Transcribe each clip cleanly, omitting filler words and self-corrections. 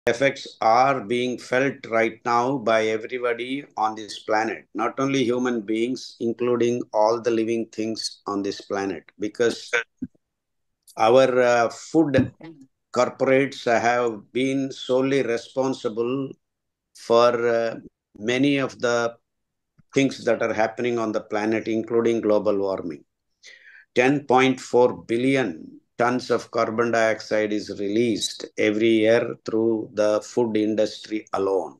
effects are being felt right now by everybody on this planet, not only human beings, including all the living things on this planet, because our food corporates have been solely responsible for many of the things that are happening on the planet, including global warming. 10.4 billion tons of carbon dioxide is released every year through the food industry alone.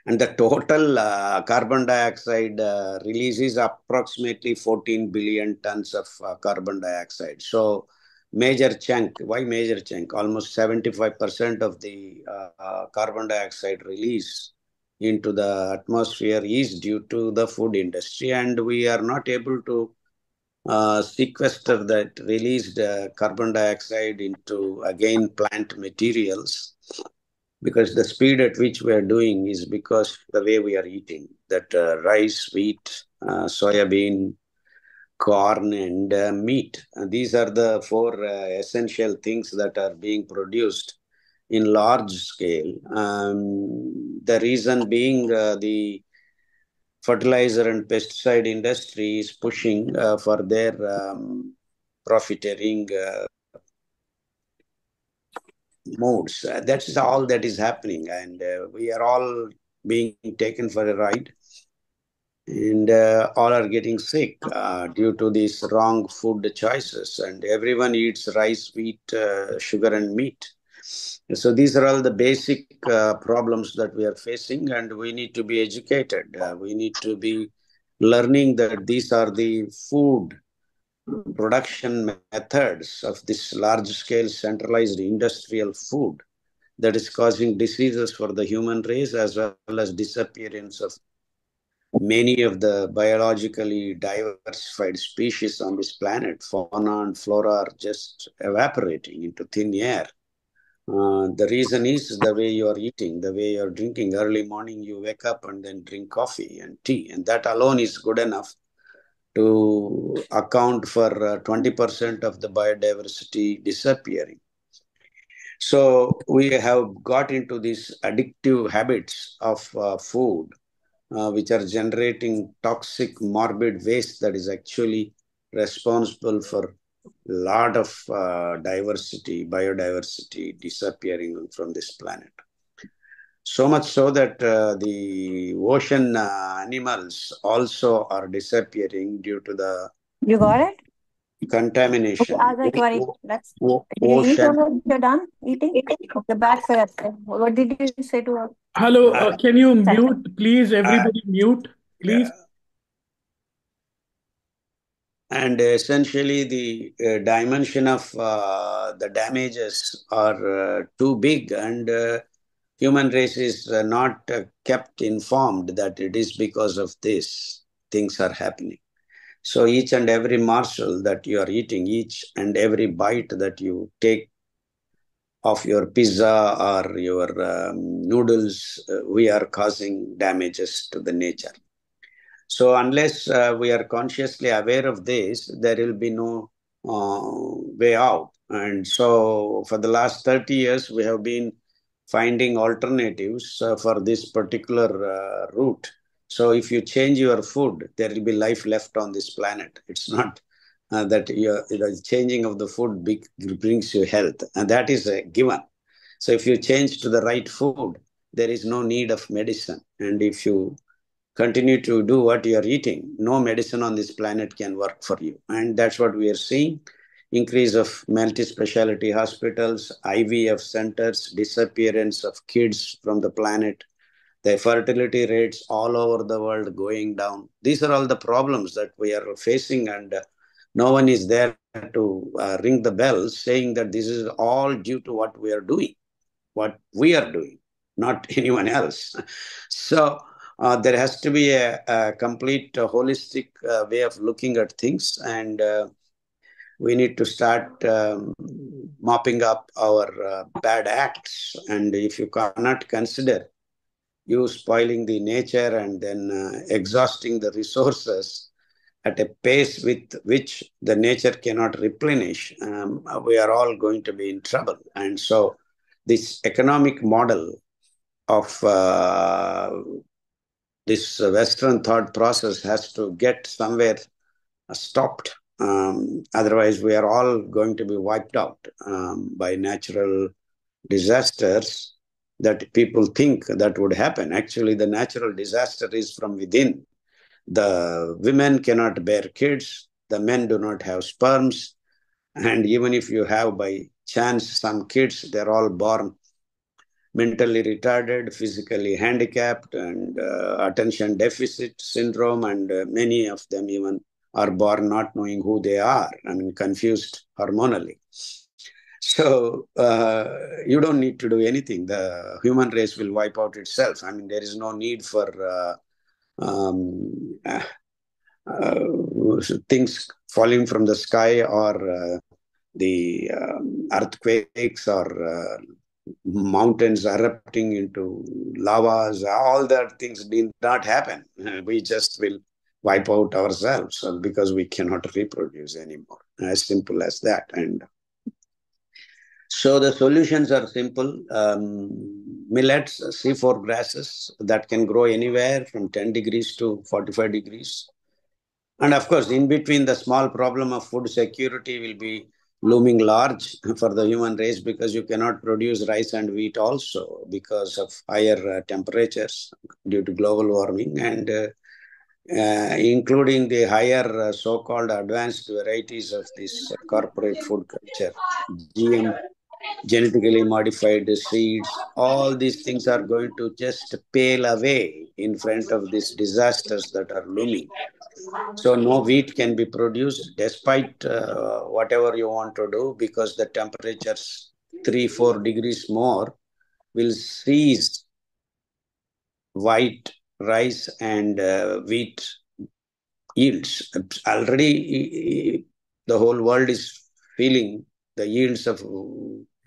And the total carbon dioxide release is approximately 14 billion tons of carbon dioxide. So major chunk, why major chunk? Almost 75% of the carbon dioxide release into the atmosphere is due to the food industry, and we are not able to sequester that released carbon dioxide into again plant materials, because the speed at which we are doing is because the way we are eating that rice, wheat, soybean, corn, and meat. These are the four essential things that are being produced in large scale. The reason being the fertilizer and pesticide industry is pushing for their profiteering modes. That's all that is happening, and we are all being taken for a ride, and all are getting sick due to these wrong food choices. And everyone eats rice, wheat, sugar, and meat. So these are all the basic problems that we are facing, and we need to be educated. We need to be learning that these are the food production methods of this large-scale centralized industrial food that is causing diseases for the human race, as well as disappearance of many of the biologically diversified species on this planet. Fauna and flora are just evaporating into thin air. The reason is the way you are eating, the way you are drinking. Early morning, you wake up and then drink coffee and tea, and that alone is good enough to account for 20% of the biodiversity disappearing. So we have got into these addictive habits of food, which are generating toxic, morbid waste that is actually responsible for a lot of biodiversity disappearing from this planet. So much so that the ocean animals also are disappearing due to the You got it? Okay, contamination. ask the query. Let's. Did you eat Ocean. or you're done eating? Okay, back for us. What did you say to us? Hello, can you Center. mute, please? Everybody mute, please. And essentially, the dimension of the damages are too big, and human race is not kept informed that it is because of this things are happening. So each and every morsel that you are eating, each and every bite that you take of your pizza or your noodles, we are causing damages to the nature. So unless we are consciously aware of this, there will be no way out. And so for the last 30 years, we have been finding alternatives for this particular route. So if you change your food, there will be life left on this planet. It's not that the changing of the food brings you health, and that is a given. So if you change to the right food, there is no need of medicine. And if you continue to do what you are eating, no medicine on this planet can work for you. And that's what we are seeing. Increase of multi-specialty hospitals, IVF centers, disappearance of kids from the planet, the fertility rates all over the world going down. These are all the problems that we are facing, and no one is there to ring the bell saying that this is all due to what we are doing, not anyone else. So there has to be a complete holistic way of looking at things, and we need to start mopping up our bad acts. And if you cannot consider you spoiling the nature and then exhausting the resources at a pace with which the nature cannot replenish, we are all going to be in trouble. And so this economic model of this Western thought process has to get somewhere stopped. Otherwise, we are all going to be wiped out by natural disasters that people think that would happen. Actually, the natural disaster is from within. The women cannot bear kids, the men do not have sperms, and even if you have by chance some kids, they're all born mentally retarded, physically handicapped, and attention deficit syndrome, and many of them even are born not knowing who they are, I mean, confused hormonally. So you don't need to do anything. The human race will wipe out itself. I mean, there is no need for things falling from the sky or the earthquakes or mountains erupting into lavas. All that things did not happen. We just will wipe out ourselves because we cannot reproduce anymore. As simple as that. And so the solutions are simple. Millets, C4 grasses that can grow anywhere from 10 degrees to 45 degrees. And of course, in between, the small problem of food security will be looming large for the human race because you cannot produce rice and wheat also because of higher temperatures due to global warming, and including the higher so-called advanced varieties of this corporate food culture, GM, genetically modified seeds. All these things are going to just pale away in front of these disasters that are looming. So no wheat can be produced despite whatever you want to do, because the temperatures 3-4 degrees more will freeze white rice and wheat yields. Already the whole world is feeling the yields of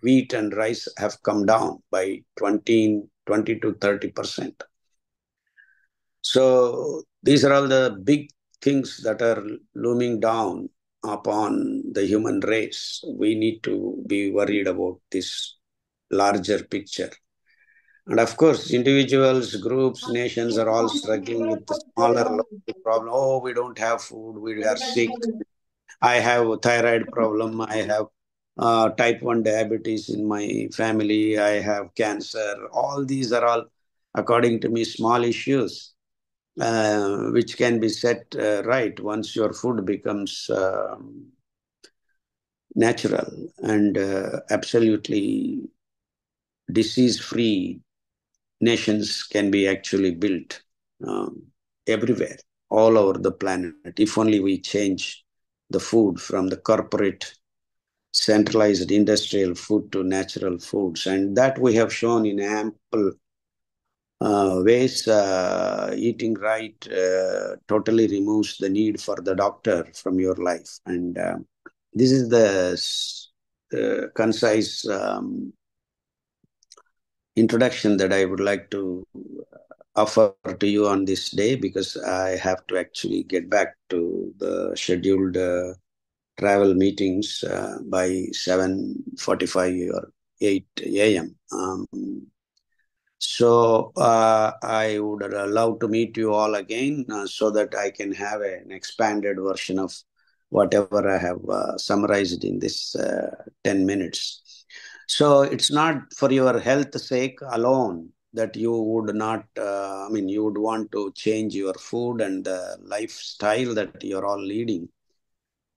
wheat and rice have come down by 20 to 30%. So these are all the big things that are looming down upon the human race. We need to be worried about this larger picture. And of course, individuals, groups, nations are all struggling with the smaller local problem. Oh, we don't have food, we are sick. I have a thyroid problem, I have type 1 diabetes in my family, I have cancer. All these are all, according to me, small issues which can be set right once your food becomes natural and absolutely disease-free. Nations can be actually built everywhere, all over the planet, if only we change the food from the corporate centralized industrial food to natural foods. And that we have shown in ample ways. Eating right totally removes the need for the doctor from your life. And this is the concise introduction that I would like to offer to you on this day, because I have to actually get back to the scheduled travel meetings by 7:45 or 8 a.m. So I would love to meet you all again so that I can have an expanded version of whatever I have summarized in this 10 minutes. So it's not for your health sake alone that you would not, you would want to change your food and the lifestyle that you're all leading.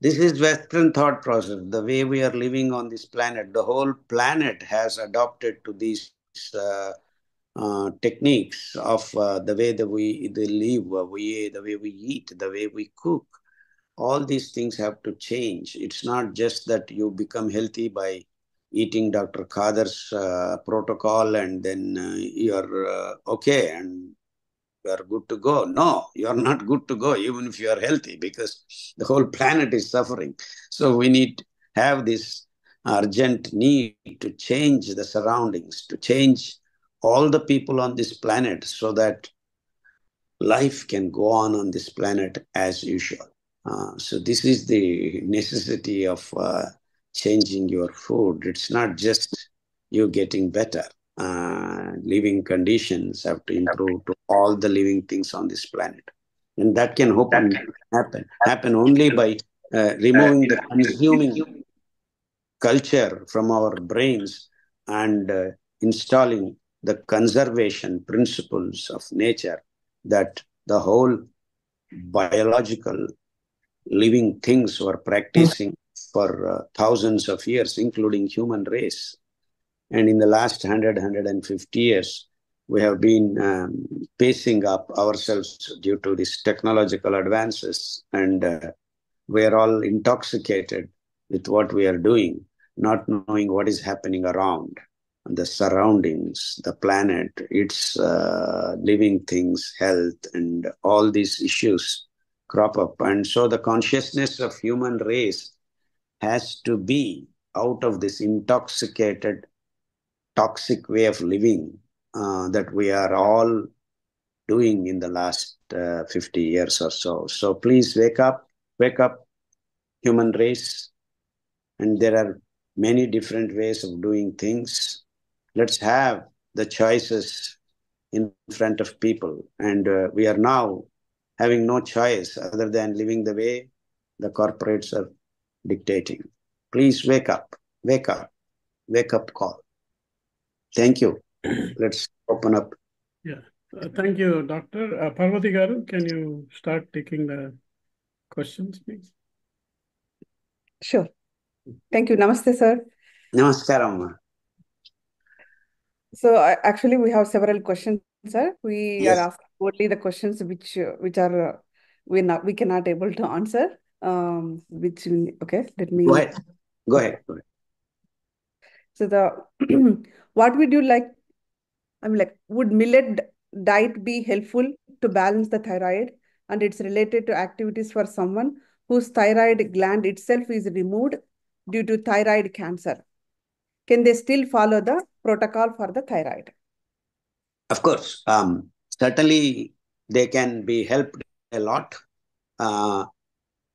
This is Western thought process, the way we are living on this planet. The whole planet has adopted to these techniques of the way that we live, the way we eat, the way we cook. All these things have to change. It's not just that you become healthy by eating Dr. Khader's protocol and then you're okay and you're good to go. No, you're not good to go even if you are healthy, because the whole planet is suffering. So we need to have this urgent need to change the surroundings, to change all the people on this planet so that life can go on this planet as usual. So this is the necessity of changing your food. It's not just you getting better. Living conditions have to improve to all the living things on this planet. And that can happen only by removing the consuming culture from our brains and installing the conservation principles of nature that the whole biological living things were practicing for thousands of years, including human race. And in the last 150 years, we have been pacing up ourselves due to these technological advances. And we are all intoxicated with what we are doing, not knowing what is happening around the surroundings, the planet, its living things, health, and all these issues crop up. And so the consciousness of human race has to be out of this intoxicated, toxic way of living that we are all doing in the last 50 years or so. So please wake up, human race. And there are many different ways of doing things. Let's have the choices in front of people. And we are now having no choice other than living the way the corporates are dictating. Please wake up call. Thank you. Let's open up. Yeah. Thank you, Doctor. Parvati Garu, can you start taking the questions, please? Sure. Thank you. Namaste, sir. Namaskaram. So actually, we have several questions, sir. We Yes. are asking only the questions which are we cannot able to answer. Okay, let me Go ahead. So what would you like? Would millet diet be helpful to balance the thyroid? And it's related to activities for someone whose thyroid gland itself is removed due to thyroid cancer. Can they still follow the protocol for the thyroid? Of course. Certainly, they can be helped a lot.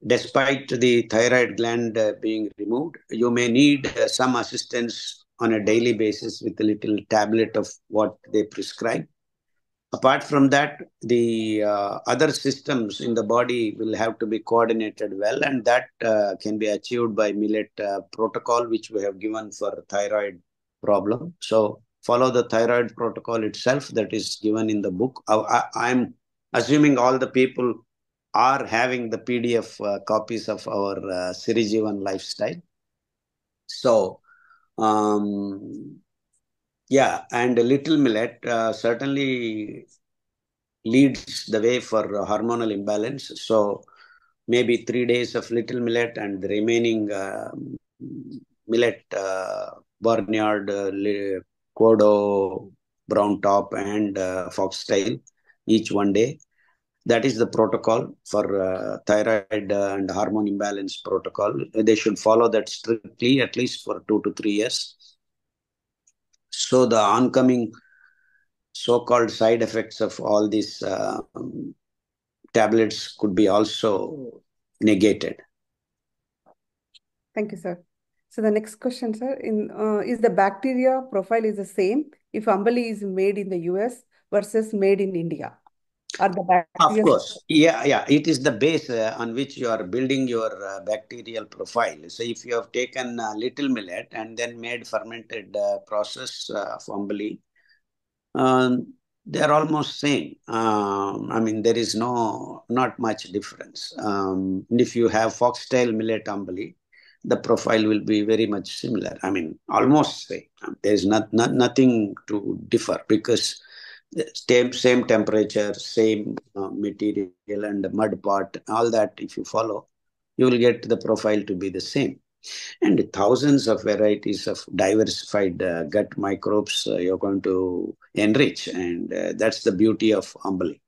Despite the thyroid gland being removed, you may need some assistance on a daily basis with a little tablet of what they prescribe. Apart from that, the other systems in the body will have to be coordinated well, and that can be achieved by millet protocol, which we have given for thyroid problem. So follow the thyroid protocol itself that is given in the book. I'm assuming all the people are having the PDF copies of our Sirijivan lifestyle. So, yeah, and a little millet certainly leads the way for hormonal imbalance. So maybe 3 days of little millet and the remaining millet, barnyard, kodo, brown top, and foxtail each 1 day. That is the protocol for thyroid and hormone imbalance protocol. They should follow that strictly at least for 2 to 3 years. So the oncoming so-called side effects of all these tablets could be also negated. Thank you, sir. So the next question, sir, is the bacteria profile is the same if Ambali is made in the US versus made in India? Are the bacteria? Of course. Yeah. It is the base on which you are building your bacterial profile. So if you have taken little millet and then made fermented process of Ambali, they're almost same. I mean, there is not much difference. If you have foxtail millet ambali, the profile will be very much similar. I mean, almost same. There is nothing to differ because same temperature, same material and mud pot, all that if you follow, you will get the profile to be the same. And thousands of varieties of diversified gut microbes you're going to enrich. And that's the beauty of Ambali.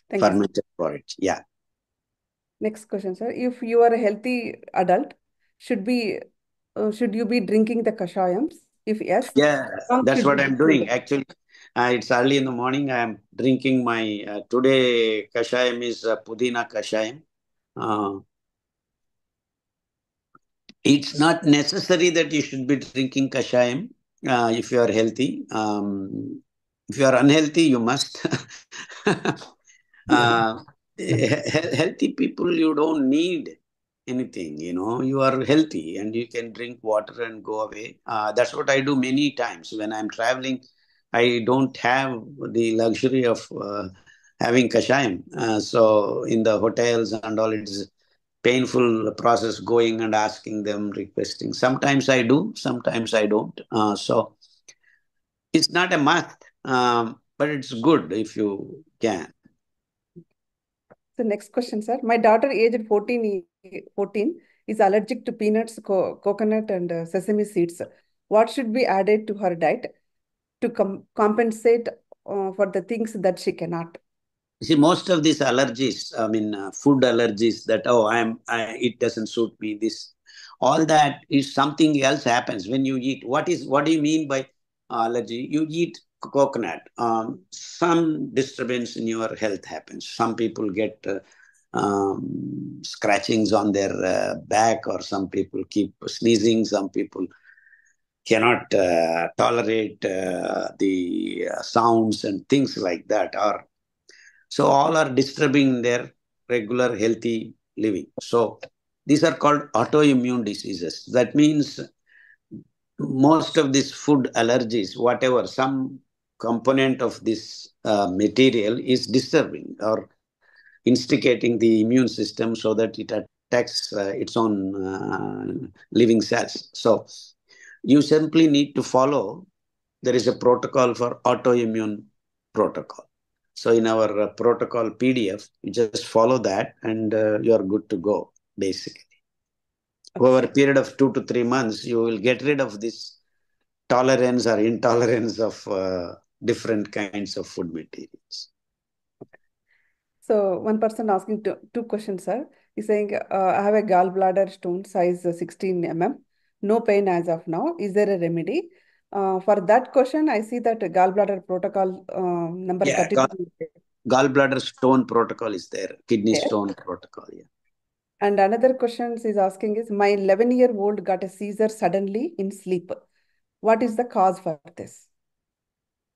Fermented porridge. Yeah. Next question, sir. If you are a healthy adult, should you be drinking the kashayams? If yes, Yeah, that's what I'm doing. Actually, it's early in the morning. I'm drinking my, today kashayam is Pudina kashayam. It's not necessary that you should be drinking kashayam if you are healthy. If you are unhealthy, you must. uh, Healthy people, you don't need anything. You are healthy and you can drink water and go away. That's what I do many times when I'm traveling. I don't have the luxury of having kashayam. So in the hotels and all, it's painful process going and asking them, requesting. Sometimes I do, sometimes I don't. So it's not a must, but it's good if you can. The next question, sir. My daughter, aged 14, is allergic to peanuts, coconut, and sesame seeds. What should be added to her diet to compensate for the things that she cannot? See, most of these allergies, food allergies that, it doesn't suit me, this, all that is something else happens when you eat. What do you mean by allergy? You eat coconut, some disturbance in your health happens. Some people get scratchings on their back, or some people keep sneezing, some people cannot tolerate the sounds and things like that. Or so all are disturbing their regular healthy living. So these are called autoimmune diseases. That means most of these food allergies, whatever, some component of this material is disturbing or instigating the immune system so that it attacks its own living cells. So you simply need to follow. There is a protocol for autoimmune protocol. So in our protocol PDF, you just follow that and you are good to go, basically. Okay. Over a period of 2 to 3 months, you will get rid of this tolerance or intolerance of different kinds of food materials. So one person asking two questions, sir. He's saying, I have a gallbladder stone size 16 mm. No pain as of now. Is there a remedy? For that question, I see that gallbladder protocol number Yeah, 32. gallbladder stone protocol is there. Kidney stone protocol, yeah. And another question is asking is, my 11-year-old got a seizure suddenly in sleep. What is the cause for this?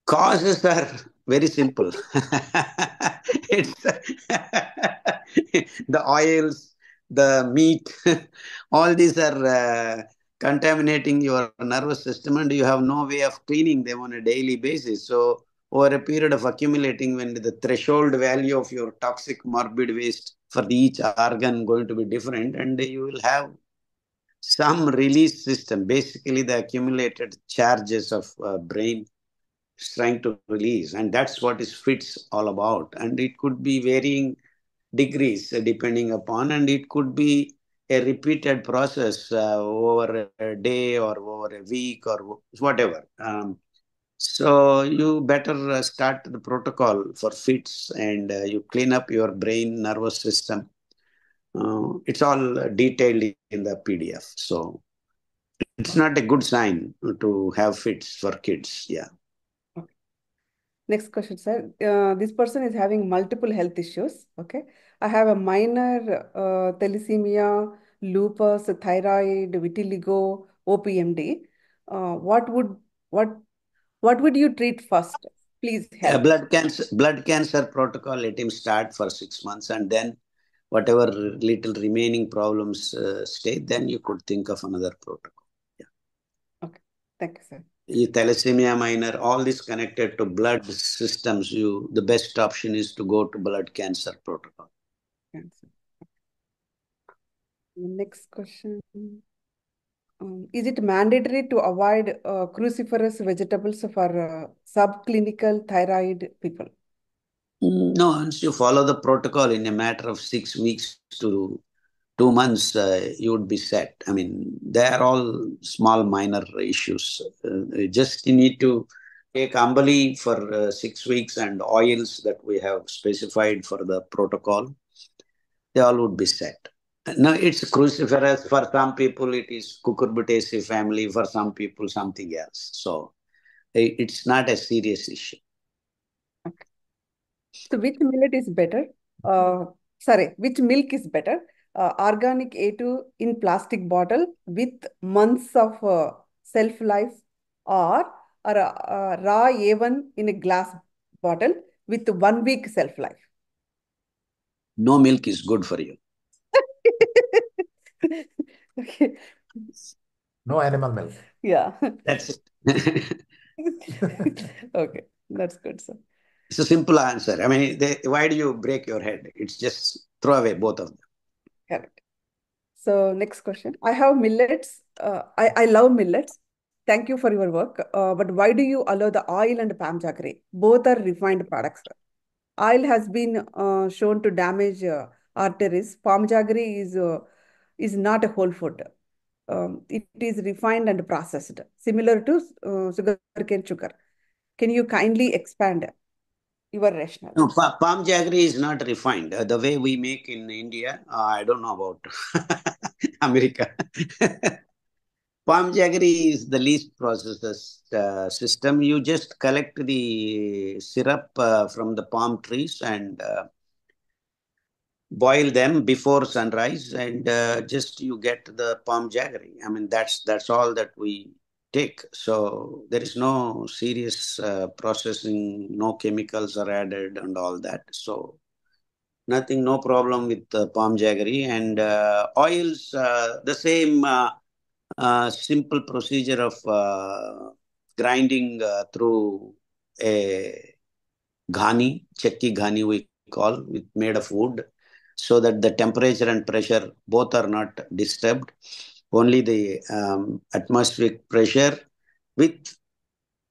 Causes are very simple. It's the oils, the meat, all these are contaminating your nervous system, and you have no way of cleaning them on a daily basis. So, over a period of accumulating, when the threshold value of your toxic morbid waste for each organ going to be different, and you will have some release system, basically the accumulated charges of brain is trying to release, and that's what is fits all about. And it could be varying degrees depending upon, and it could be a repeated process over a day or over a week or whatever. So you better start the protocol for fits, and you clean up your brain nervous system. It's all detailed in the PDF. So it's not a good sign to have fits for kids. Yeah. Okay. Next question, sir. This person is having multiple health issues. Okay. I have a minor thalassemia, lupus, thyroid, vitiligo, OPMD. What would what what would you treat first? Please help. Blood cancer protocol, let him start for 6 months, and then whatever little remaining problems stay, then you could think of another protocol. Yeah. Okay. Thank you, sir. Thalassemia minor, all this connected to blood systems, the best option is to go to blood cancer protocol. Cancer. Next question. Is it mandatory to avoid cruciferous vegetables for subclinical thyroid people? No, once you follow the protocol in a matter of 6 weeks to 2 months, you would be set. I mean, they are all small, minor issues. Just you need to take ambali for 6 weeks and oils that we have specified for the protocol. They all would be set. Now, it's cruciferous. For some people, it is cucurbitaceae family. For some people, something else. So, it's not a serious issue. Okay. So which millet is better? Sorry, which milk is better? organic A2 in plastic bottle with months of shelf life, or raw A1 in a glass bottle with 1 week shelf life? No milk is good for you. Okay. No animal milk. Yeah. That's it. Okay, that's good, sir. It's a simple answer. I mean, why do you break your head? It's just throw away both of them. Correct. So next question. I have millets. I love millets. Thank you for your work. But why do you allow the oil and palm jaggery? Both are refined products. Oil has been shown to damage arteries. Palm jaggery is not a whole food. It is refined and processed, similar to sugarcane sugar. Can you kindly expand your rationale? No, palm jaggery is not refined. The way we make in India, I don't know about America. Palm jaggery is the least processed system. You just collect the syrup from the palm trees and boil them before sunrise, and just you get the palm jaggery. I mean, that's all that we take. So there is no serious processing, no chemicals are added and all that. So nothing, no problem with palm jaggery. And oils, the same simple procedure of grinding through a ghani, chakki ghani we call, with made of wood, so that the temperature and pressure both are not disturbed. Only the atmospheric pressure with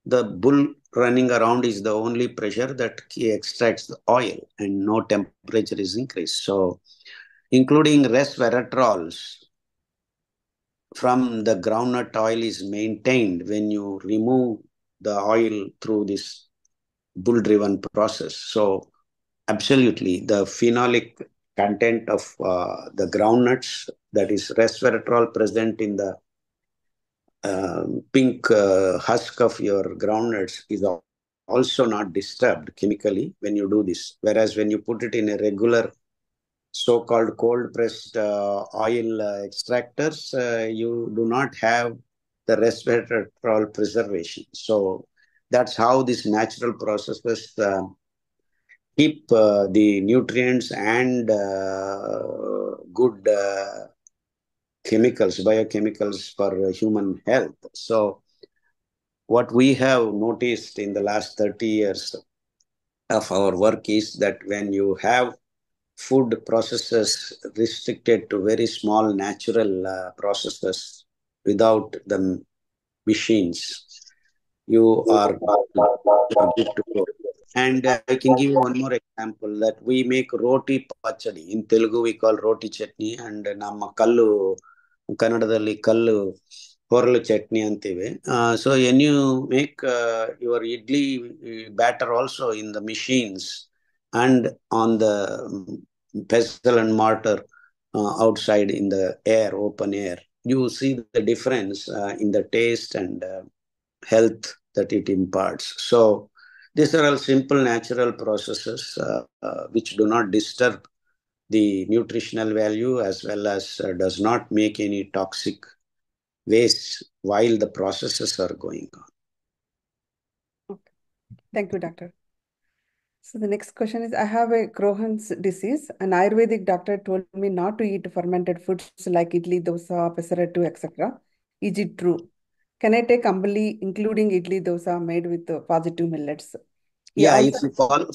the bull running around is the only pressure that extracts the oil, and no temperature is increased. So, including resveratrols from the groundnut oil is maintained when you remove the oil through this bull driven process. So, absolutely, the phenolic content of the groundnuts, that is resveratrol present in the pink husk of your groundnuts, is also not disturbed chemically when you do this. Whereas when you put it in a regular so-called cold-pressed oil extractors, you do not have the resveratrol preservation. So that's how these natural processes keep the nutrients and good chemicals, biochemicals for human health. So what we have noticed in the last 30 years of our work is that when you have food processes restricted to very small natural processes without the machines, you are good to go. And I can give you one more example, that we make roti pachadi. In Telugu, we call roti chutney, and ನಮ್ಮ ಕಲ್ಲು ಕನ್ನಡದಲ್ಲಿ ಕಲ್ಲು ಹೊರಳು ಚಟ್ನಿ ಅಂತೀವಿ. So when you make your idli batter also in the machines and on the pestle and mortar outside in the air, open air, you see the difference in the taste and health that it imparts. So these are all simple natural processes which do not disturb the nutritional value, as well as does not make any toxic waste while the processes are going on. Okay. Thank you, doctor. So the next question is, I have a Crohn's disease. An Ayurvedic doctor told me not to eat fermented foods like idli, dosa, pesarattu, etc. Is it true? Can I take ambali, including idli dosa made with positive millets? Yeah, if you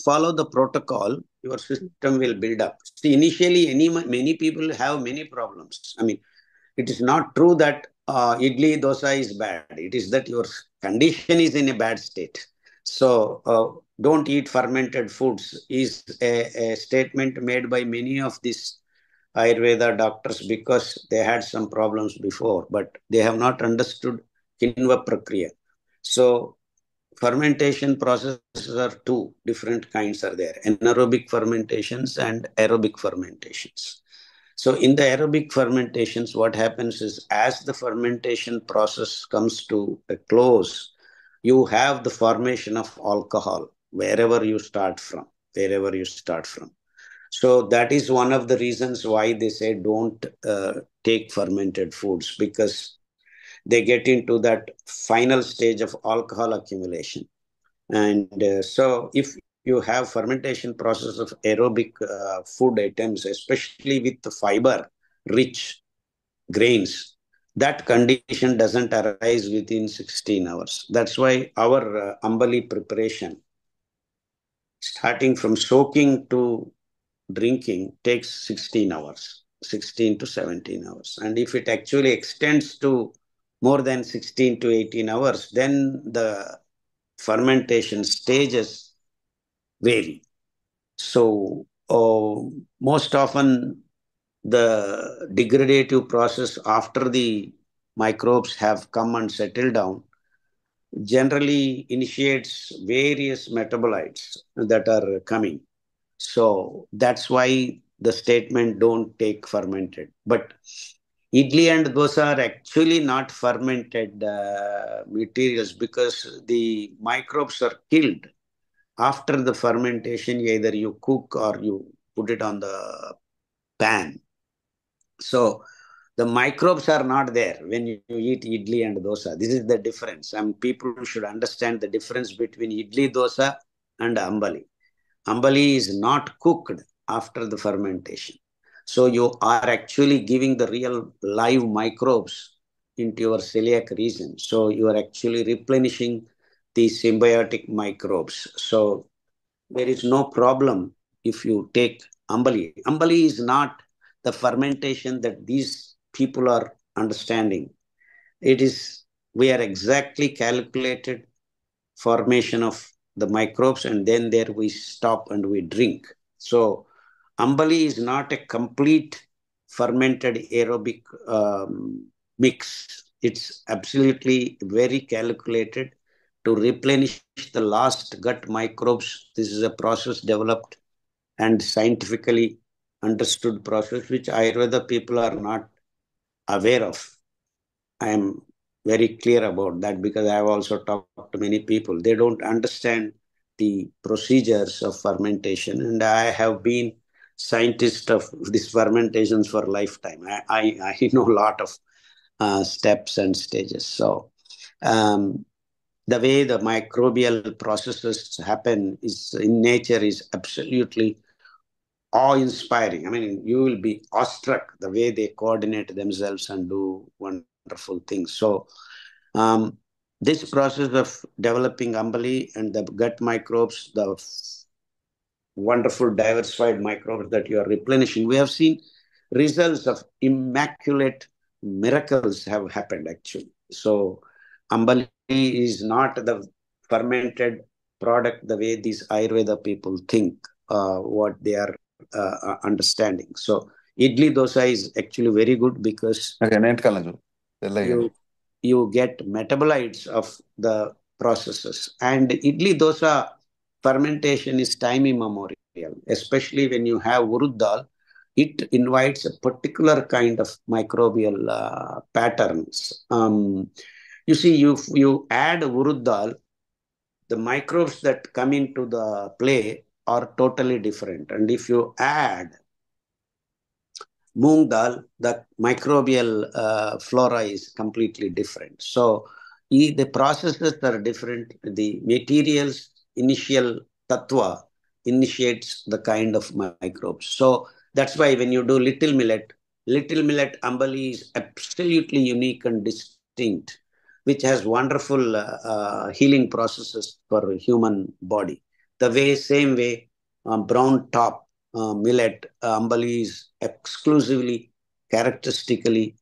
follow the protocol, your system will build up. See, initially, many people have many problems. I mean, it is not true that idli dosa is bad. It is that your condition is in a bad state. So don't eat fermented foods is a statement made by many of these Ayurveda doctors because they had some problems before, but they have not understood Kinva Prakriya. So fermentation processes are two different kinds are there: anaerobic fermentations and aerobic fermentations. So in the aerobic fermentations, what happens is, as the fermentation process comes to a close, you have the formation of alcohol wherever you start from. So that is one of the reasons why they say don't take fermented foods, because they get into that final stage of alcohol accumulation. And so if you have fermentation process of aerobic food items, especially with the fiber rich grains, that condition doesn't arise within 16 hours. That's why our ambali preparation, starting from soaking to drinking, takes 16 hours, 16 to 17 hours. And if it actually extends to more than 16 to 18 hours, then the fermentation stages vary. So, most often the degradative process after the microbes have come and settled down generally initiates various metabolites that are coming. So that's why the statement don't take fermented. But idli and dosa are actually not fermented materials, because the microbes are killed after the fermentation. Either you cook or you put it on the pan. So the microbes are not there when you eat idli and dosa. This is the difference. And people should understand the difference between idli, dosa, and ambali. Ambali is not cooked after the fermentation. So you are actually giving the real live microbes into your celiac region. So you are actually replenishing the symbiotic microbes. So there is no problem if you take ambali. Ambali is not the fermentation that these people are understanding. It is, we are exactly calculated formation of the microbes, and then there we stop and we drink. So ambali is not a complete fermented aerobic mix. It's absolutely very calculated to replenish the last gut microbes. This is a process developed and scientifically understood process, which Ayurveda people are not aware of. I am very clear about that, because I have also talked to many people. They don't understand the procedures of fermentation, and I have been scientist of these fermentations for a lifetime. I know a lot of steps and stages. So the way the microbial processes happen is in nature is absolutely awe-inspiring. I mean, you will be awestruck the way they coordinate themselves and do wonderful things. So this process of developing ambali and the gut microbes, the wonderful diversified microbes that you are replenishing, we have seen results of immaculate miracles have happened actually. So ambali is not the fermented product the way these Ayurveda people think, what they are understanding. So idli dosa is actually very good because you get metabolites of the processes. And idli dosa fermentation is time immemorial, especially when you have urud dal. It invites a particular kind of microbial patterns. You see, you add urud dal, the microbes that come into the play are totally different. And if you add moong dal, the microbial flora is completely different. So the processes are different. The materials, initial tattva initiates the kind of microbes. So that's why when you do little millet ambali is absolutely unique and distinct, which has wonderful healing processes for human body. The same way, brown top millet ambali is exclusively characteristically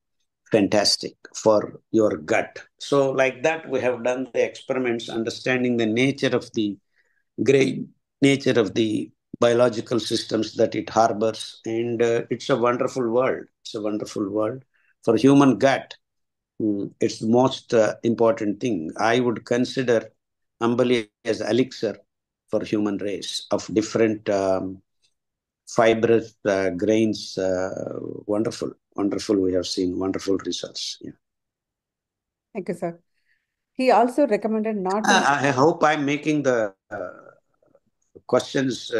fantastic for your gut. So like that, we have done the experiments, understanding the nature of the grain, nature of the biological systems that it harbors. And it's a wonderful world. It's a wonderful world for human gut. It's the most important thing. I would consider ambali as elixir for human race of different fibrous grains. Wonderful. We have seen wonderful results. Yeah. Thank you, sir. He also recommended not to. I hope I'm making the questions,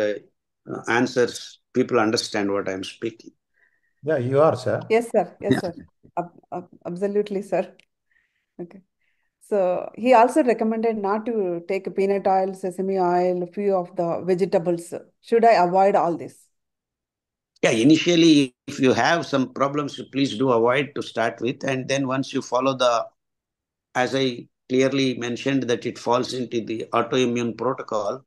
answers people understand what I'm speaking. Yeah, you are, sir. Yes, sir. Yes, sir. Absolutely, sir. Okay. So he also recommended not to take peanut oil, sesame oil, few of the vegetables. Should I avoid all this? Yeah, initially, if you have some problems, please do avoid to start with. And then once you follow as I clearly mentioned, that it falls into the autoimmune protocol,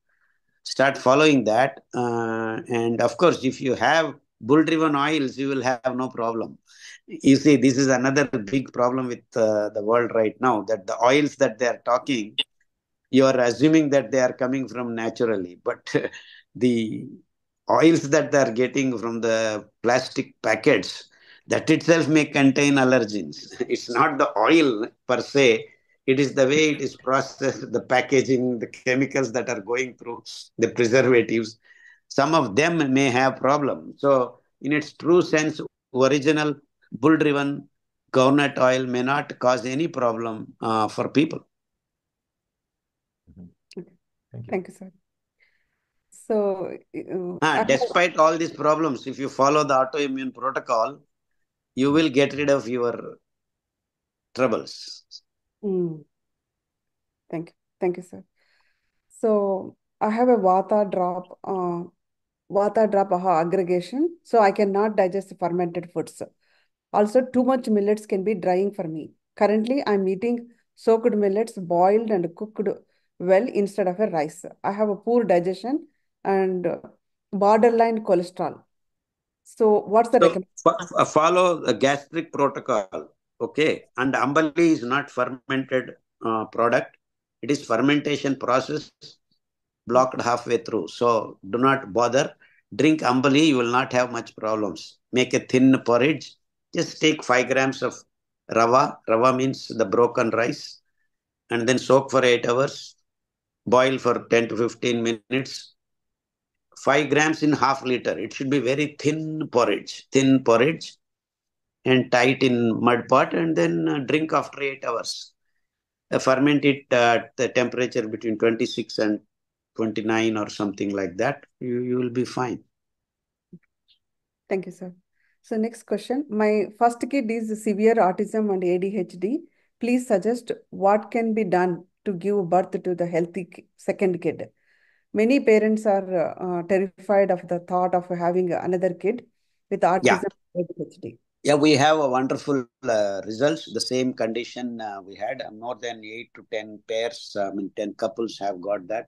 start following that. And of course, if you have bull driven oils, you will have no problem. You see, this is another big problem with the world right now, that the oils that they are talking, you are assuming that they are coming from naturally, but the oils that they are getting from the plastic packets, that itself may contain allergens. It's not the oil per se, it is the way it is processed, the packaging, the chemicals that are going through, the preservatives. Some of them may have problem. So in its true sense, original bull driven coconut oil may not cause any problem for people. Okay. Thank you. Thank you, sir. So, Despite all these problems, if you follow the autoimmune protocol, you will get rid of your troubles. Thank you. Thank you, sir. So I have a Vata drop aggregation, so I cannot digest fermented foods. Also, too much millets can be drying for me. Currently, I'm eating soaked millets, boiled and cooked well instead of a rice. I have a poor digestion and borderline cholesterol. So, what's the So recommendation? follow the gastric protocol, okay? And ambali is not fermented product. It is fermentation process blocked halfway through. So do not bother. Drink ambali, you will not have much problems. Make a thin porridge. Just take 5 grams of rava. Rava means the broken rice. And then soak for 8 hours. Boil for 10 to 15 minutes. 5 grams in half liter. It should be very thin porridge. Thin porridge. And tie it in mud pot and then drink after 8 hours. Ferment it at the temperature between 26 and 29 or something like that. You will be fine. Thank you, sir. So next question. My first kid is severe autism and ADHD. Please suggest what can be done to give birth to the healthy second kid. Many parents are terrified of the thought of having another kid with autism and ADHD. Yeah, we have a wonderful results. The same condition we had. More than 8 to 10 pairs, 10 couples have got that.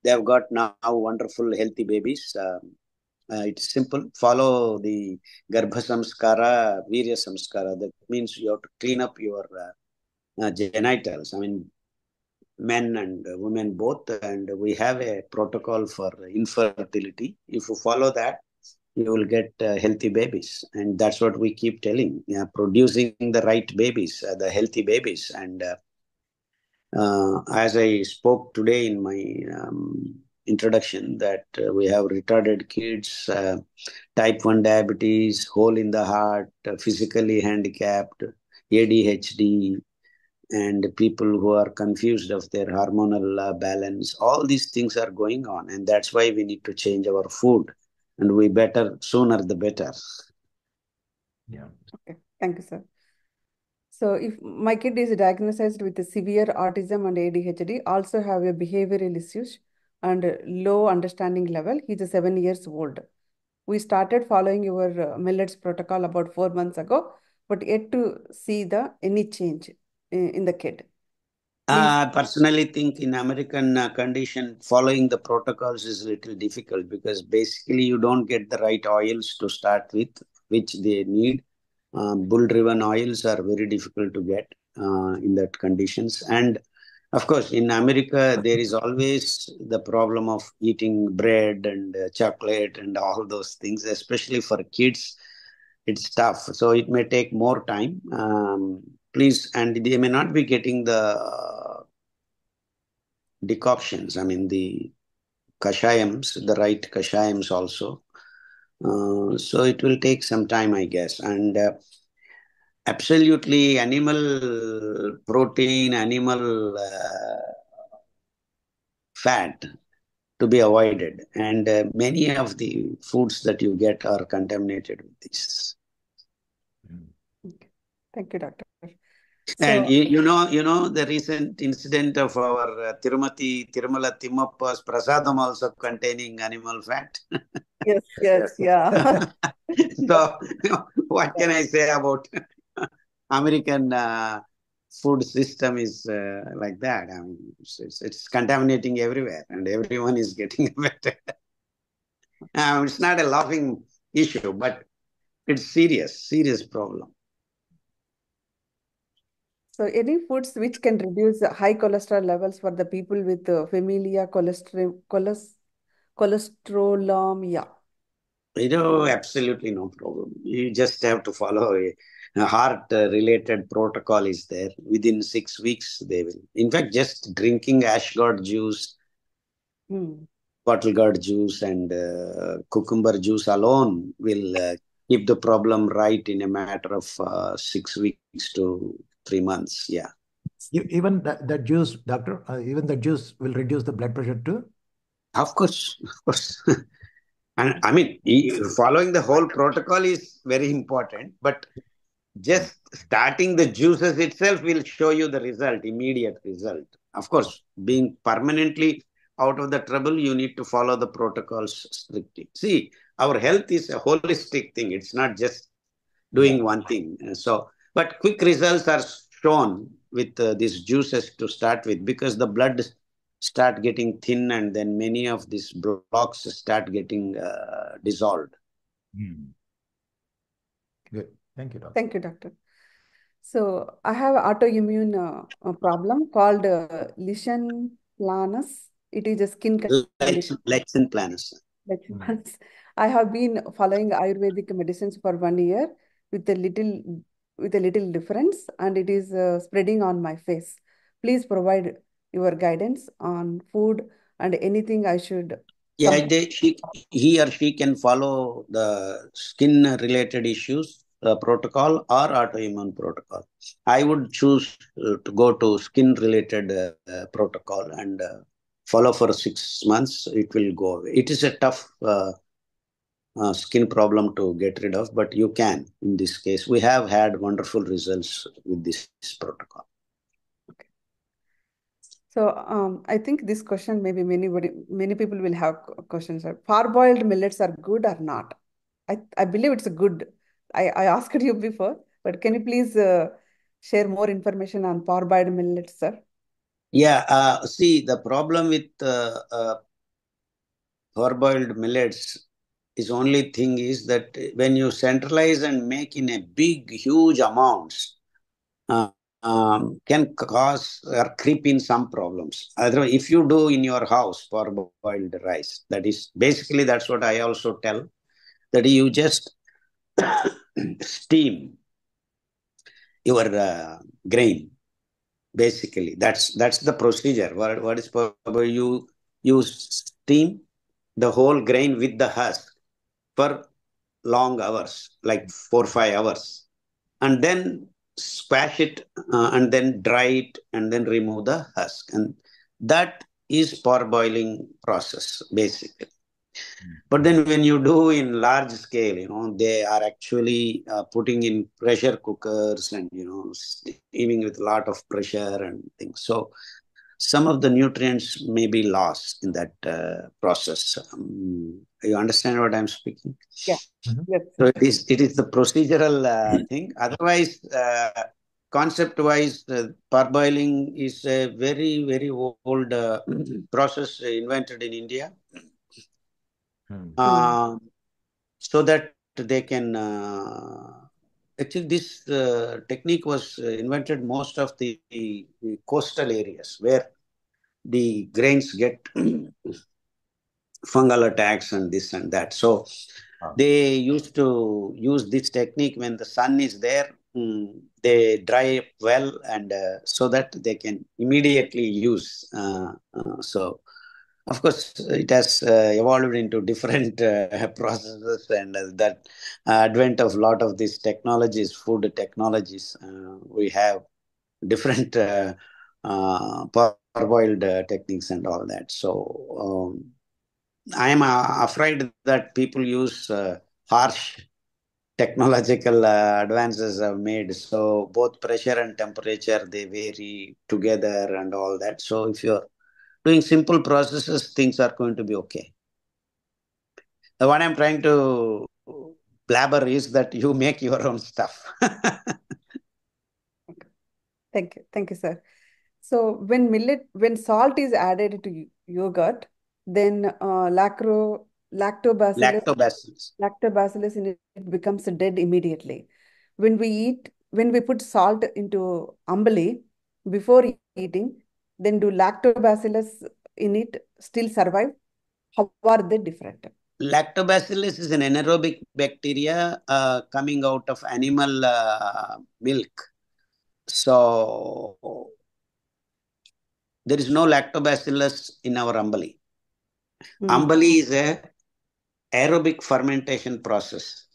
They have got now wonderful healthy babies. It's simple. Follow the Garbha Samskara, Virya Samskara. That means you have to clean up your genitals. Men and women both. And we have a protocol for infertility. If you follow that, you will get healthy babies. And that's what we keep telling. Producing the right babies, the healthy babies. And as I spoke today in my introduction, that we have retarded kids, type 1 diabetes, hole in the heart, physically handicapped, ADHD, and people who are confused of their hormonal balance. All these things are going on. And that's why we need to change our food. And we better, sooner the better. Yeah. Okay, thank you, sir. So if my kid is diagnosed with a severe autism and ADHD, also have a behavioral issues and low understanding level. He's 7 years old. We started following your millets protocol about 4 months ago, but yet to see any change in the kid. I personally think in American condition, following the protocols is a little difficult because basically you don't get the right oils to start with, which they need. Bull-driven oils are very difficult to get in that conditions. And of course, in America, there is always the problem of eating bread and chocolate and all those things, especially for kids. It's tough. So it may take more time. Please, and they may not be getting the decoctions, the kashayams, the right kashayams also. So it will take some time, I guess. And absolutely animal protein, animal fat to be avoided. And many of the foods that you get are contaminated with this. Okay. Thank you, doctor. And So, you know the recent incident of our Tirumala Timmappa's prasadam also containing animal fat. yes, yeah. So, what can I say about American food system is like that. I mean, it's contaminating everywhere, and everyone is getting affected. It's not a laughing issue, but it's serious problem. So any foods which can reduce high cholesterol levels for the people with familial cholesterolemia. Absolutely no problem. You just have to follow a heart-related protocol is there. Within 6 weeks, they will. In fact, just drinking ashgourd juice, bottle gourd juice, and cucumber juice alone will keep the problem right in a matter of 6 weeks to 3 months. Yeah. Even that juice, doctor, even the juice will reduce the blood pressure too? Of course. And I mean, following the whole protocol is very important, but just starting the juices itself will show you the result, immediate result. Of course, being permanently out of the trouble, you need to follow the protocols strictly. See, our health is a holistic thing. It's not just doing one thing. So, but quick results are shown with these juices to start with, because the blood start getting thin, and then many of these blocks start getting dissolved. Good. Thank you, doctor. Thank you, doctor. So I have autoimmune problem called lichen planus. It is a skin condition. Lichen planus. Lichen planus. I have been following Ayurvedic medicines for 1 year with a little difference, and it is spreading on my face. Please provide your guidance on food and anything I should. Yeah, he or she can follow the skin-related issues protocol or autoimmune protocol. I would choose to go to skin-related protocol and follow for 6 months. It will go away. It is a tough skin problem to get rid of, but you can. In this case, we have had wonderful results with this protocol. So I think this question maybe many people will have questions. Parboiled millets are good or not? I believe it's a good. I asked you before, but can you please share more information on parboiled millets, sir? Yeah, see, the problem with parboiled millets is only thing is that when you centralize and make in a huge amounts, can cause or creep in some problems. Otherwise, if you do in your house parboiled rice, that is basically, that's what I also tell, that you just steam your grain. Basically, that's the procedure. What is parboiled? You steam the whole grain with the husk for long hours, like 4-5 hours, and then squash it and then dry it and then remove the husk, and that is parboiling process basically. But then when you do in large scale, they are actually putting in pressure cookers and steaming with a lot of pressure and things. So some of the nutrients may be lost in that process. You understand what I'm speaking? Yeah. Yes. So it is the procedural thing. Otherwise, concept-wise, parboiling is a very old process invented in India, so that they can. Actually, this technique was invented most of the coastal areas where the grains get fungal attacks and this and that. So they used to use this technique when the sun is there. They dry up well, and so that they can immediately use. So, of course, it has evolved into different processes, and that advent of a lot of these technologies, food technologies, we have different parboiled techniques and all that. So I am afraid that people use harsh technological advances have made. So both pressure and temperature, they vary together and all that. So if you're doing simple processes, things are going to be okay. What I'm trying to blabber is that you make your own stuff. Thank you, sir. So when salt is added to yogurt, then lactobacillus Lactobacillus. lactobacillus in it becomes dead immediately. When we put salt into ambali before eating, then do lactobacillus in it still survive? How are they different? Lactobacillus is an anaerobic bacteria coming out of animal milk. So there is no lactobacillus in our ambali. Ambali is a aerobic fermentation process.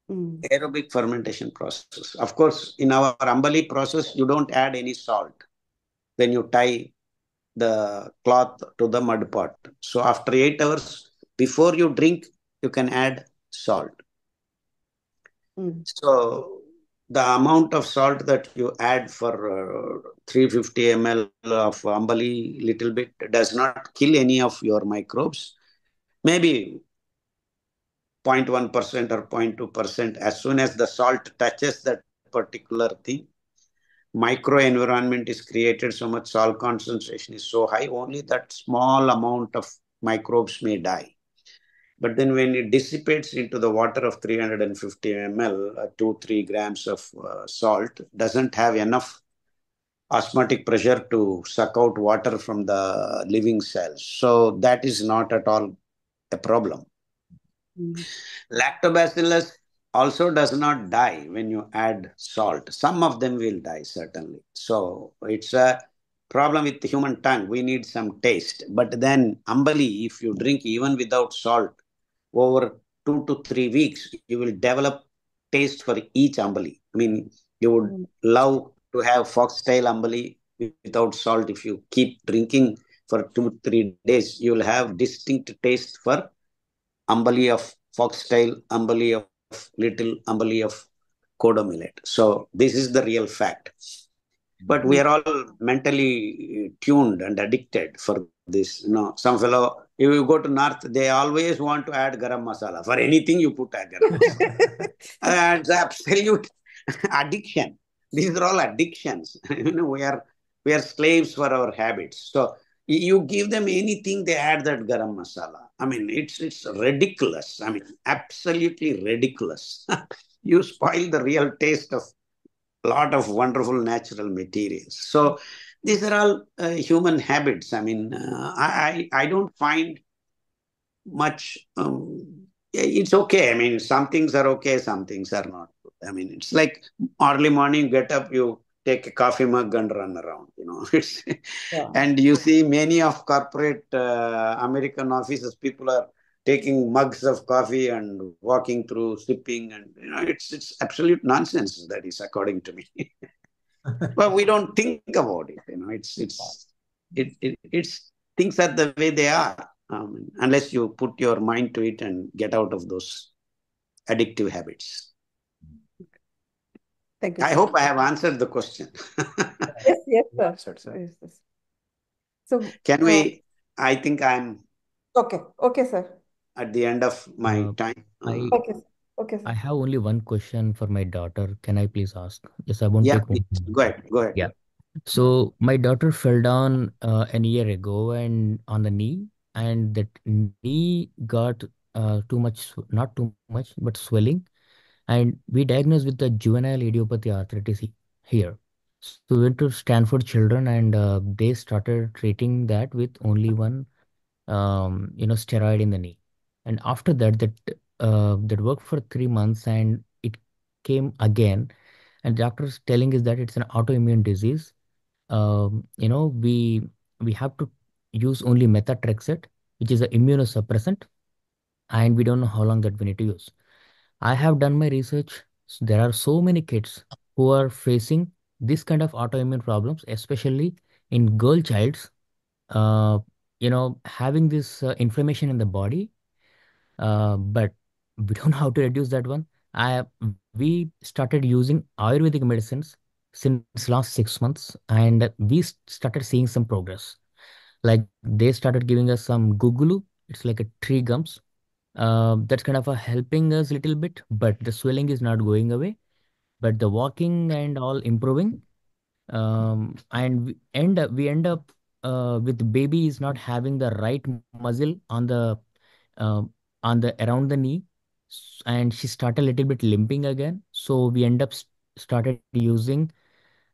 Aerobic fermentation process. Of course, in our ambali process, you don't add any salt when you tie the cloth to the mud pot. So after 8 hours, before you drink, you can add salt. So the amount of salt that you add for 350 ml of ambali, little bit, does not kill any of your microbes. Maybe 0.1% or 0.2%. As soon as the salt touches that particular thing, microenvironment is created, so much salt concentration is so high, only that small amount of microbes may die. But then when it dissipates into the water of 350 ml, 2-3 grams of salt doesn't have enough osmotic pressure to suck out water from the living cells. So that is not at all a problem. Lactobacillus also does not die when you add salt. Some of them will die, certainly. So it's a problem with the human tongue. We need some taste. But then ambali, if you drink even without salt, over 2 to 3 weeks, you will develop taste for each ambali. I mean, you would love to have foxtail ambali without salt. If you keep drinking for 2-3 days, you will have distinct taste for ambali of foxtail, ambali of little, ambali of kodo millet. So this is the real fact. But we are all mentally tuned and addicted for this. Some fellow, if you go to North, they always want to add garam masala. For anything you put a garam masala. It's absolute addiction. These are all addictions. We are slaves for our habits. So you give them anything, they add that garam masala. I mean, it's ridiculous. I mean, absolutely ridiculous. You spoil the real taste of a lot of wonderful natural materials. So these are all human habits. I mean, I don't find much. It's okay. I mean, some things are okay, some things are not good. I mean, it's like early morning, get up, you take a coffee mug and run around. It's and you see many of corporate American offices, people are taking mugs of coffee and walking through, sipping, and it's absolute nonsense. That is, according to me. But we don't think about it. It's things are the way they are. Unless you put your mind to it and get out of those addictive habits. Thank you, I sir. hope I have answered the question. Yes, sir. Yes. So Can we? I think I'm okay, sir. at the end of my time. Okay, I sir. have only one question for my daughter. Can I please ask? Yes, I won't Yeah, take one. please. Go ahead. Yeah. So my daughter fell down a year ago and on the knee, and that knee got too much, not too much, but swelling. And we diagnosed with the juvenile idiopathy arthritis here. So we went to Stanford Children, and they started treating that with only one steroid in the knee. And after that, that worked for 3 months, and it came again. And doctors telling us that it's an autoimmune disease. We have to use only methotrexate, which is an immunosuppressant, and we don't know how long that we need to use. I have done my research. There are so many kids who are facing this kind of autoimmune problems, especially in girl childs. Uh, having this inflammation in the body, but we don't know how to reduce that one. We started using Ayurvedic medicines since last 6 months, and we started seeing some progress. Like they started giving us some gugulu. It's like a tree gums. That's kind of helping us a little bit, but the swelling is not going away. But the walking and all improving. And we end up with baby is not having the right muscle uh, on the around the knee, and she started a little bit limping again. So we end up started using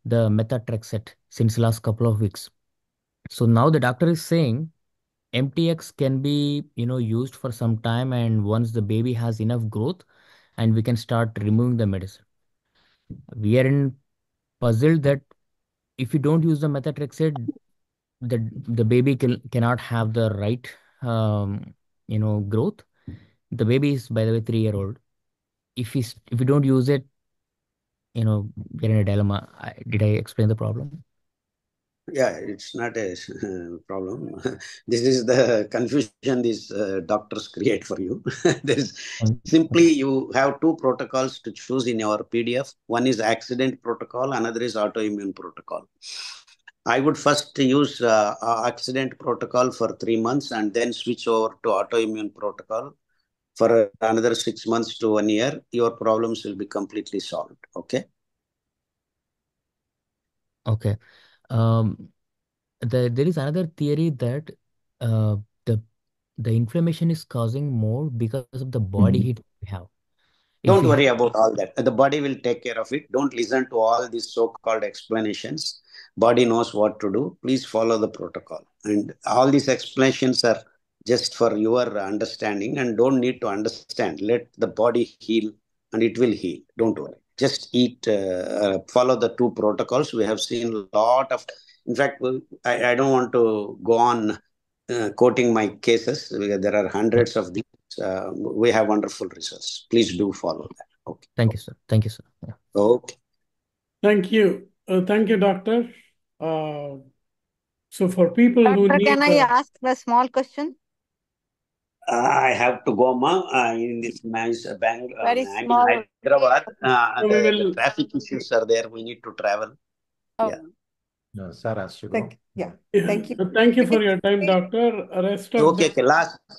the methotrexate since last couple of weeks. So now the doctor is saying MTX can be used for some time, and once the baby has enough growth, and we can start removing the medicine. We are in puzzled that if you don't use the methotrexate, the the baby cannot have the right growth. The baby is, by the way, 3 year old. If we don't use it, we're in a dilemma. Did I explain the problem? Yeah, it's not a problem. This is the confusion these doctors create for you. There is Um, simply you have two protocols to choose in your PDF. One is accident protocol, another is autoimmune protocol. I would first use accident protocol for 3 months and then switch over to autoimmune protocol for another 6 months to 1 year. Your problems will be completely solved. Okay. Okay. Um, there is another theory that uh, the the inflammation is causing more because of the body heat we have. If Don't we have worry about all that. The body will take care of it. Don't listen to all these so-called explanations. Body knows what to do. Please follow the protocol. And all these explanations are just for your understanding and don't need to understand. Let the body heal and it will heal. Don't worry. Just eat, follow the two protocols. We have seen a lot of, in fact, I don't want to go on quoting my cases. There are hundreds of these. We have wonderful results. Please do follow that. Okay. Thank you, sir. Thank you, sir. Yeah. Okay. Thank you. Thank you, doctor. So for people who Doctor, need can I ask a small question? I have to go, ma. In this nice Bangalore, Very I'm in small. Hyderabad. so we The will traffic issues are there. We need to travel. Oh, Yeah. No, sir has to go. Thank you. thank you for your time, doctor. Rest of Okay. the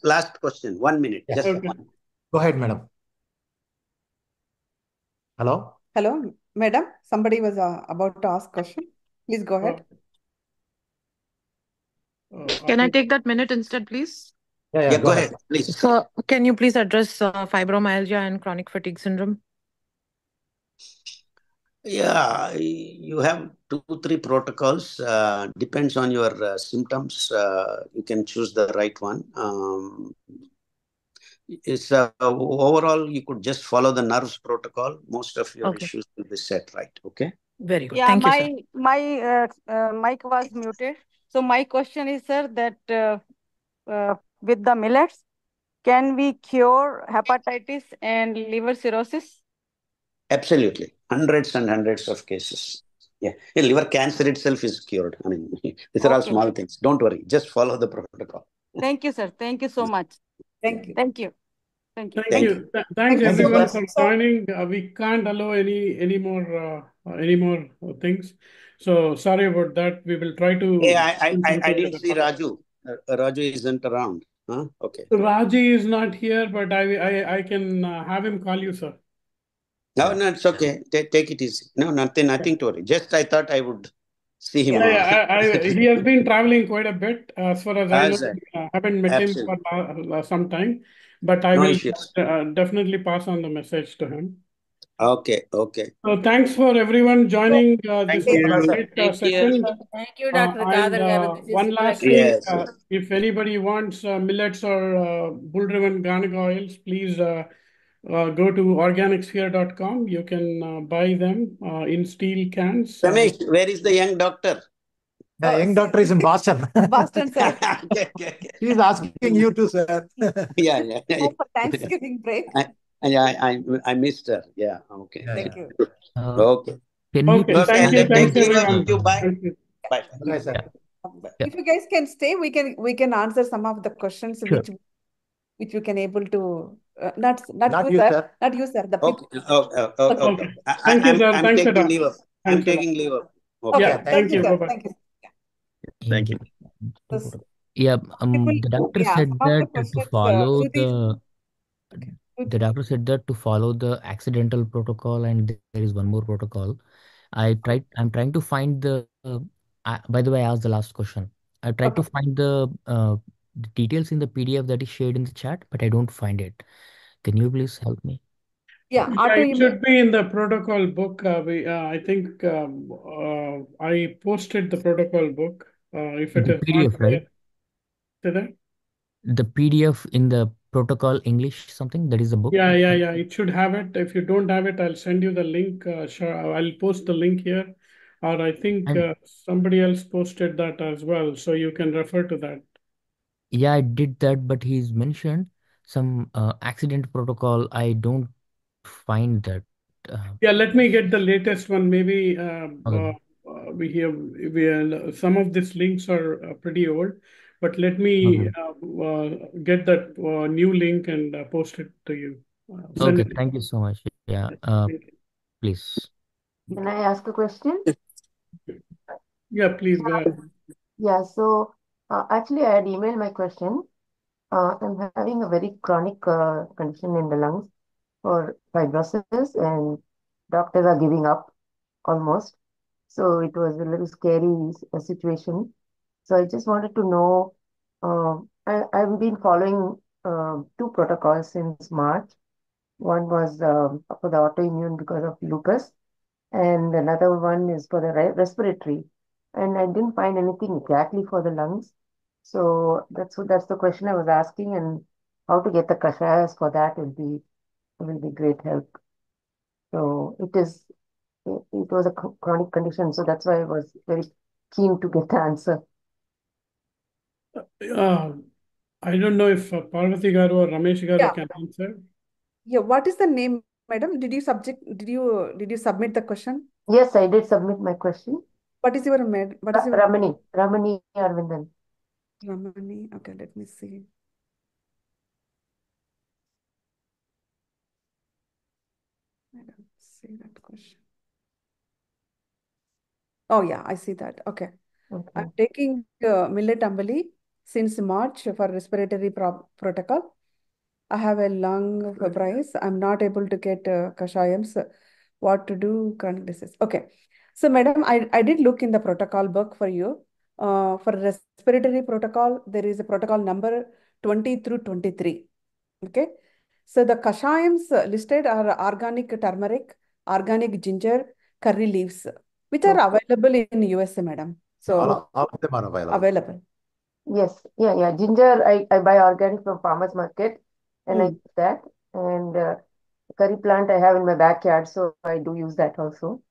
Last question. 1 minute. Yes. Just okay. one. Go ahead, madam. Hello? Hello, madam. Somebody was about to ask question. Please go ahead. Can I take that minute instead, please? Yeah, Go ahead, please. So, can you please address fibromyalgia and chronic fatigue syndrome? Yeah, you have 2, 3 protocols. Depends on your symptoms. You can choose the right one. It's overall, you could just follow the nerves protocol. Most of your Okay. issues will be set right. Okay. Very good. yeah, Thank you, sir. my mic was muted. So my question is, sir, that with the millets, can we cure hepatitis and liver cirrhosis? Absolutely. Hundreds and hundreds of cases. Yeah. Liver cancer itself is cured. I mean, these are all Okay. small things. Don't worry. Just follow the protocol. Thank you, sir. Thank you so much. Thank you. Thank you. Thank you. Thank Thank you. Thanks you, everyone sir. for joining. We can't allow any more things. So sorry about that. We will try Hey, to I didn't see Raju. Raju isn't around. Huh? Okay. Raji is not here, but I can have him call you, sir. No, it's okay. Take it easy. No, nothing to worry. Just I thought I would see him. He has been traveling quite a bit. As far as I know, As I haven't met him absolutely. for some time, but I No will issues. definitely pass on the message to him. Okay. So thanks for everyone joining this Thank you. great session. Thank you, And Dr. Khader Garu. This is one last thing, Yes. if anybody wants millets or bull-driven garlic oils, please go to organicsphere.com. You can buy them in steel cans. Ramesh, where is the young doctor? The young doctor is in Boston. Boston, sir. Okay. He's asking you to, sir. Yeah. Hope for Thanksgiving break. I missed her. Yeah. Okay. Thank you. Uh, Okay. can we Okay, please thank have you. Okay. the Thanks, Thank next? you. everyone. Bye. Thank you. Bye. Okay, sir. Yeah. Yeah, If you guys can stay, we can answer some of the questions sure. which we can able to not Not you, you, sir, sir. not you, sir, the people. Okay. Okay. Okay. Okay. Okay. Thank you, sir. I'm Thanks a taking lot. leave of. I'm Thanks a lot. taking leave of. Okay. Okay. Yeah, Yeah, Thank thank thank you, you. you. sir. Bye-bye. Thank you. Yeah. Thank you. This Yeah, people, the doctor yeah, said some of the that to questions, follow Shruti. the Okay. the doctor said that to follow the accidental protocol, and there is one more protocol. I'm trying to find by the way, I asked the last question. I tried to Okay. find the details in the PDF that is shared in the chat, but I don't find it. Can you please help me? Yeah. Yeah, it Autoimmune. should be in the protocol book. I think I posted the protocol book. If it The is not PDF, there, right? say that? The PDF in the protocol English something, that is the book. Yeah. It should have it. If you don't have it, I'll send you the link. Sure, I'll post the link here. Or I think And somebody else posted that as well, so you can refer to that. yeah, I did that, but he's mentioned some accident protocol. I don't find that. Yeah, let me get the latest one. Maybe Okay. some of these links are pretty old, but let me Okay. get that new link and post it to you. Send Okay. it. Thank you so much. Yeah. Thank Please. Can I ask a question? you. Yeah, please go ahead. Yeah, so actually, I had emailed my question. I'm having a very chronic condition in the lungs for fibrosis, and doctors are giving up almost. So it was a little scary situation. So I just wanted to know, I've been following two protocols since March. One was for the autoimmune because of lupus, and another one is for the respiratory. And I didn't find anything exactly for the lungs. So that's the question I was asking, and how to get the kashayas for that will be great help. So it was a chronic condition, so that's why I was very keen to get the answer. Uh, I don't know if Parvati Garu or Ramesh Garu Yeah. can answer. Yeah. What is the name, madam? Did you submit the question? Yes, I did submit my question. What is your Ramani Arvindan. Ramani? Okay, let me see. I don't see that question. Oh yeah, I see that. Okay. Okay. I'm taking millet ambali since March for respiratory protocol. I have a lung fibrosis. I'm not able to get kashayams. What to do? Chronic disease. Okay. So, madam, I did look in the protocol book for you. For respiratory protocol, there is a protocol number 20 through 23. Okay. So, the kashayams listed are organic turmeric, organic ginger, curry leaves, which are Okay. available in USA, madam. So, All of them are available. available. Yes, yeah. Ginger, I buy organic from farmers market, and I Mm. use that. And curry plant I have in my backyard, so I do use that also.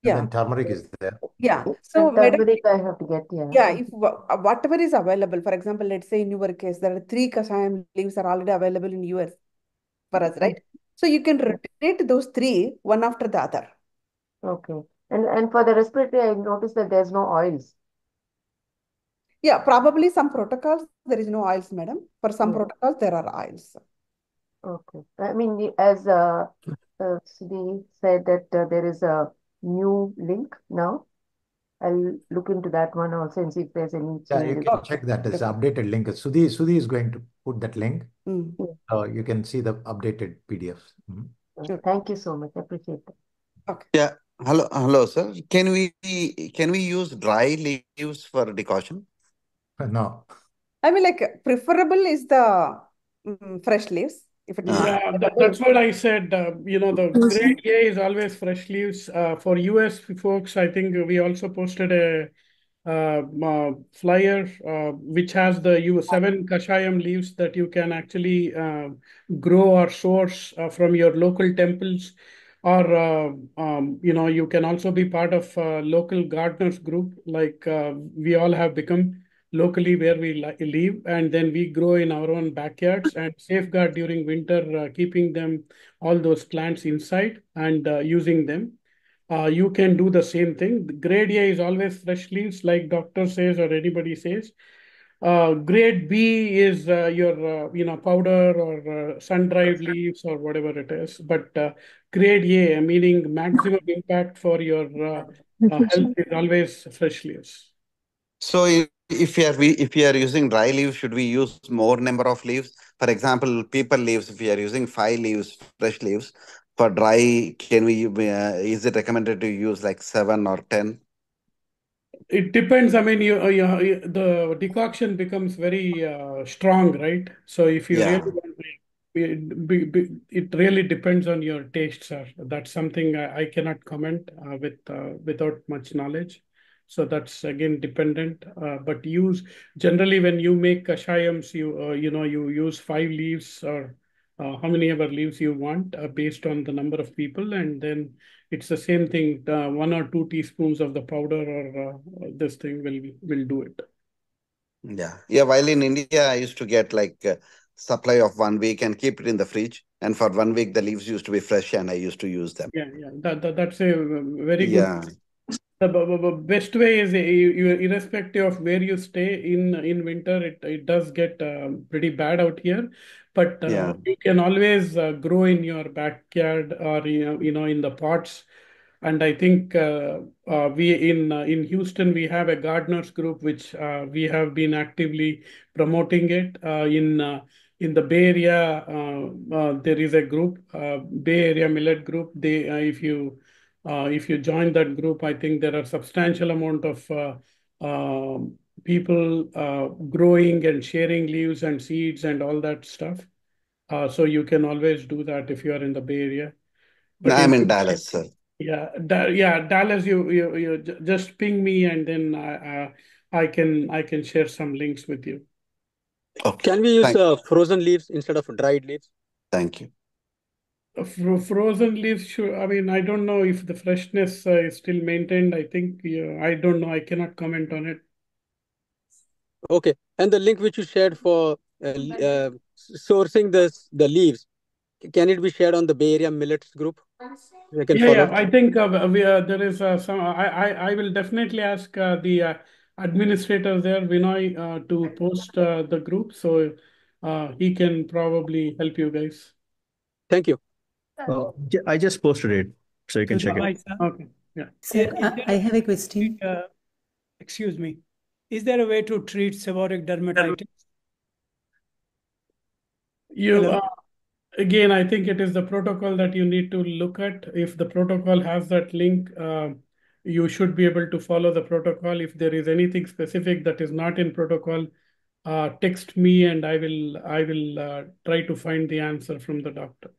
And Yeah. then turmeric is there. Yeah. So, And madam, turmeric I have to get, yeah. yeah, if whatever is available, for example, let's say in your case, there are three kashayam leaves are already available in US for us, right? So you can rotate those three one after the other. Okay. And for the respiratory, I noticed that there's no oils. Yeah, probably some protocols there is no oils, madam. For some Yeah. protocols there are oils. Okay. I mean, as Sudhi said that there is a new link now. I'll look into that one also and see if there's any Yeah, you changes. can Okay. check that. There's an updated link. Sudhi is going to put that link. Mm. You can see the updated PDFs. Mhm. Sure. Thank you so much. I appreciate that. Okay. Yeah. Hello, sir. Can we use dry leaves for decoction? No. I mean, like preferable is the fresh leaves if it is not Uh, Yeah, available. that's what I said. The grade A is always fresh leaves. For US folks, I think we also posted a flyer which has the seven kashayam leaves that you can actually grow or source from your local temples, or you can also be part of a local gardeners group, like we all have become locally where we live, and then we grow in our own backyards and safeguard during winter, keeping them all those plants inside and using them. you can do the same thing. Grade A is always fresh leaves, like doctor says or anybody says. Grade B is your powder or sun-dried leaves or whatever it is. But grade A, meaning maximum impact for your health, is always fresh leaves. So if we are using dry leaves, should we use more number of leaves? For example, people leaves. If we are using 5 leaves, fresh leaves for dry, can we? Is it recommended to use like 7 or 10? It depends. I mean, the decoction becomes very strong, right? So if you really Yeah. want it really depends on your taste, sir. That's something I cannot comment without much knowledge. So that's again dependent. But use generally when you make kashayams, you use 5 leaves or how many ever leaves you want based on the number of people, and then it's the same thing. 1 or 2 teaspoons of the powder or this thing will do it. Yeah. Yeah. While in India, I used to get like supply of 1 week and keep it in the fridge. And for 1 week, the leaves used to be fresh and I used to use them. Yeah, yeah. That's a very good. Yeah. The best way is irrespective of where you stay in winter, it does get pretty bad out here, but Yeah. you can always grow in your backyard or in the pots. And I think we in Houston we have a gardeners group which we have been actively promoting it. In the Bay Area, there is a group, Bay Area Millet Group. They if you join that group, I think there are substantial amount of people growing and sharing leaves and seeds and all that stuff. So you can always do that if you are in the Bay Area. No, But I'm in in Dallas, sir. yeah, Dallas, you just ping me and then I can share some links with you. Okay. Can we use frozen leaves instead of dried leaves? Thank you. Frozen leaves, sure. I mean, I don't know if the freshness is still maintained. I think, I don't know. I cannot comment on it. Okay. And the link which you shared for sourcing the leaves, can it be shared on the Bay Area Millets group? I can follow Yeah. it. I think there is some. I will definitely ask the administrator there, Vinay, to post the group, so he can probably help you guys. Thank you. I just posted it, so you can check it. Okay. Yeah. Sir, I have a question. Excuse me. Is there a way to treat seborrheic dermatitis? Again, I think it is the protocol that you need to look at. If the protocol has that link, you should be able to follow the protocol. If there is anything specific that is not in protocol, text me and I will try to find the answer from the doctor.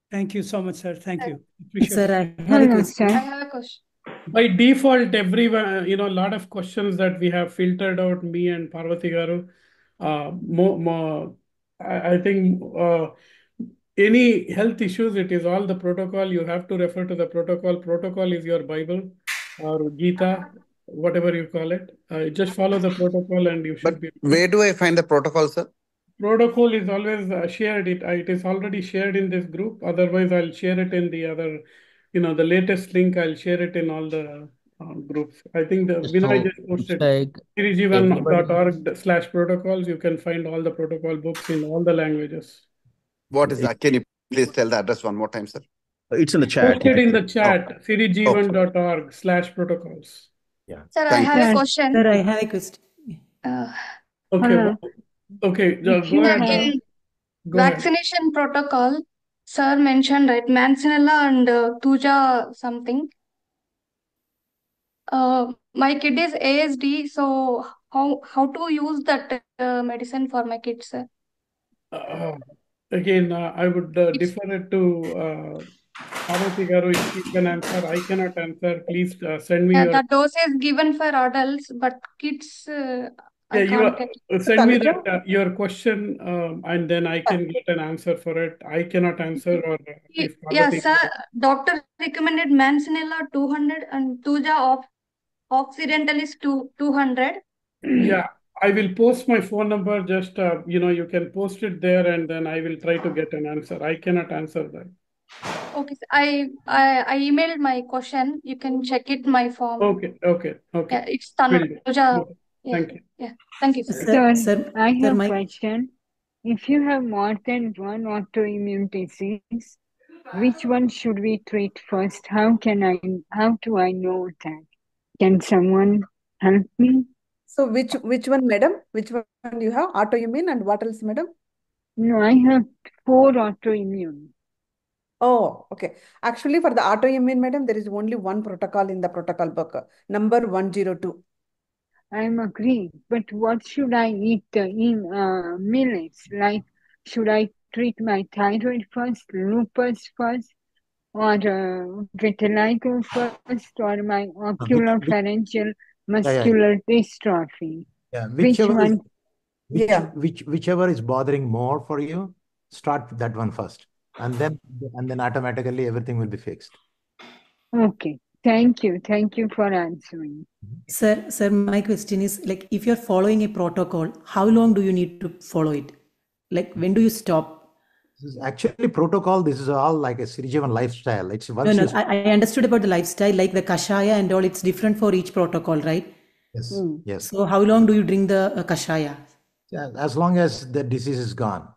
Thank you so much, sir. Thank you. Sir, I have a question. I have a question. By default, everyone, a lot of questions that we have filtered out, me and Parvati Garu, I think any health issues, it is all the protocol. You have to refer to the protocol. Protocol is your Bible or Gita, whatever you call it. Just follow the protocol and you should be. Where do I find the protocol, sir? Protocol is always shared. It is already shared in this group. Otherwise, I'll share it in the other, the latest link. I'll share it in all the groups. I think the Vinay just it's posted like everybody. sirijivan.org/protocols. You can find all the protocol books in all the languages. What is that? Can you please tell the address one more time, sir? It's in the chat. Posted in the chat, sirijivan.org/protocols. Yeah. Sir, I have a question. Sir, I have a question. Okay. Okay. Go ahead. In Go ahead. vaccination protocol, sir mentioned, right, Mancinella and Tuja something. My kid is ASD, so how to use that medicine for my kids, sir? Again, I would defer it to Parvati Garu if she can answer. I cannot answer. Please send me your. The dose is given for adults, but kids, I can't get. Send me that, your question, and then I can get an answer for it. I cannot answer, or if Parvati. Sir. Doctor recommended Mancinella 200 and Tuja Occidentalis 200. Yeah, I will post my phone number. Just you can post it there, and then I will try to get an answer. I cannot answer that. Okay, sir. I emailed my question. You can check it my form. Okay. Yeah, it's Will do. Tanuja. Okay. Yeah, Thank you. yeah. Thank you, sir. Sir, Sir, I sir, have my question. If you have more than one autoimmune disease, which one should we treat first? How do I know that? Can someone help me? So which one, madam? Which one you have? Autoimmune and what else, madam? No, I have 4 autoimmune. Oh, okay. Actually, for the autoimmune, madam, there is only one protocol in the protocol book, number 102. I'm agree, but what should I eat in millets? Like, should I treat my thyroid first, lupus first, or vitiligo first, or my oculopharyngeal Yeah. muscular dystrophy? Yeah. Which one? Yeah. Whichever is bothering more for you, start with that one first. And then automatically everything will be fixed. Okay. Thank you. Thank you for answering. sir, my question is like if you're following a protocol, how long do you need to follow it? Like when do you stop? This is actually protocol. This is all like a Sirijevan lifestyle. It's No, once you I understood about the lifestyle, like the kashaya and all. It's different for each protocol, right? yes. So how long do you drink the kashaya? Yeah, as long as the disease is gone.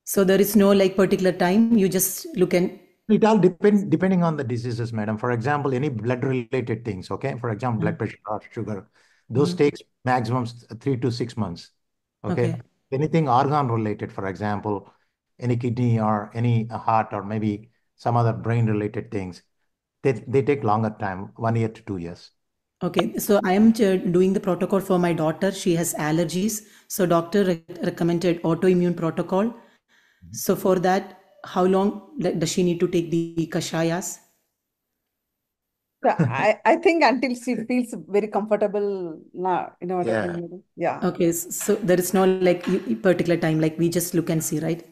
So there is no like particular time. You just look and. It all depending on the diseases, madam. For example, any blood related things. Okay. For example, blood pressure or sugar, those takes maximum 3 to 6 months. Okay. Okay. Anything organ related, for example, any kidney or any heart or maybe some other brain related things, they take longer time, 1 year to 2 years. Okay, so I am doing the protocol for my daughter. She has allergies. So doctor recommended autoimmune protocol. So for that, how long does she need to take the kashayas? I think until she feels very comfortable now, you know what I mean, madam? Yeah. Okay, so there is no like particular time, like we just look and see, right?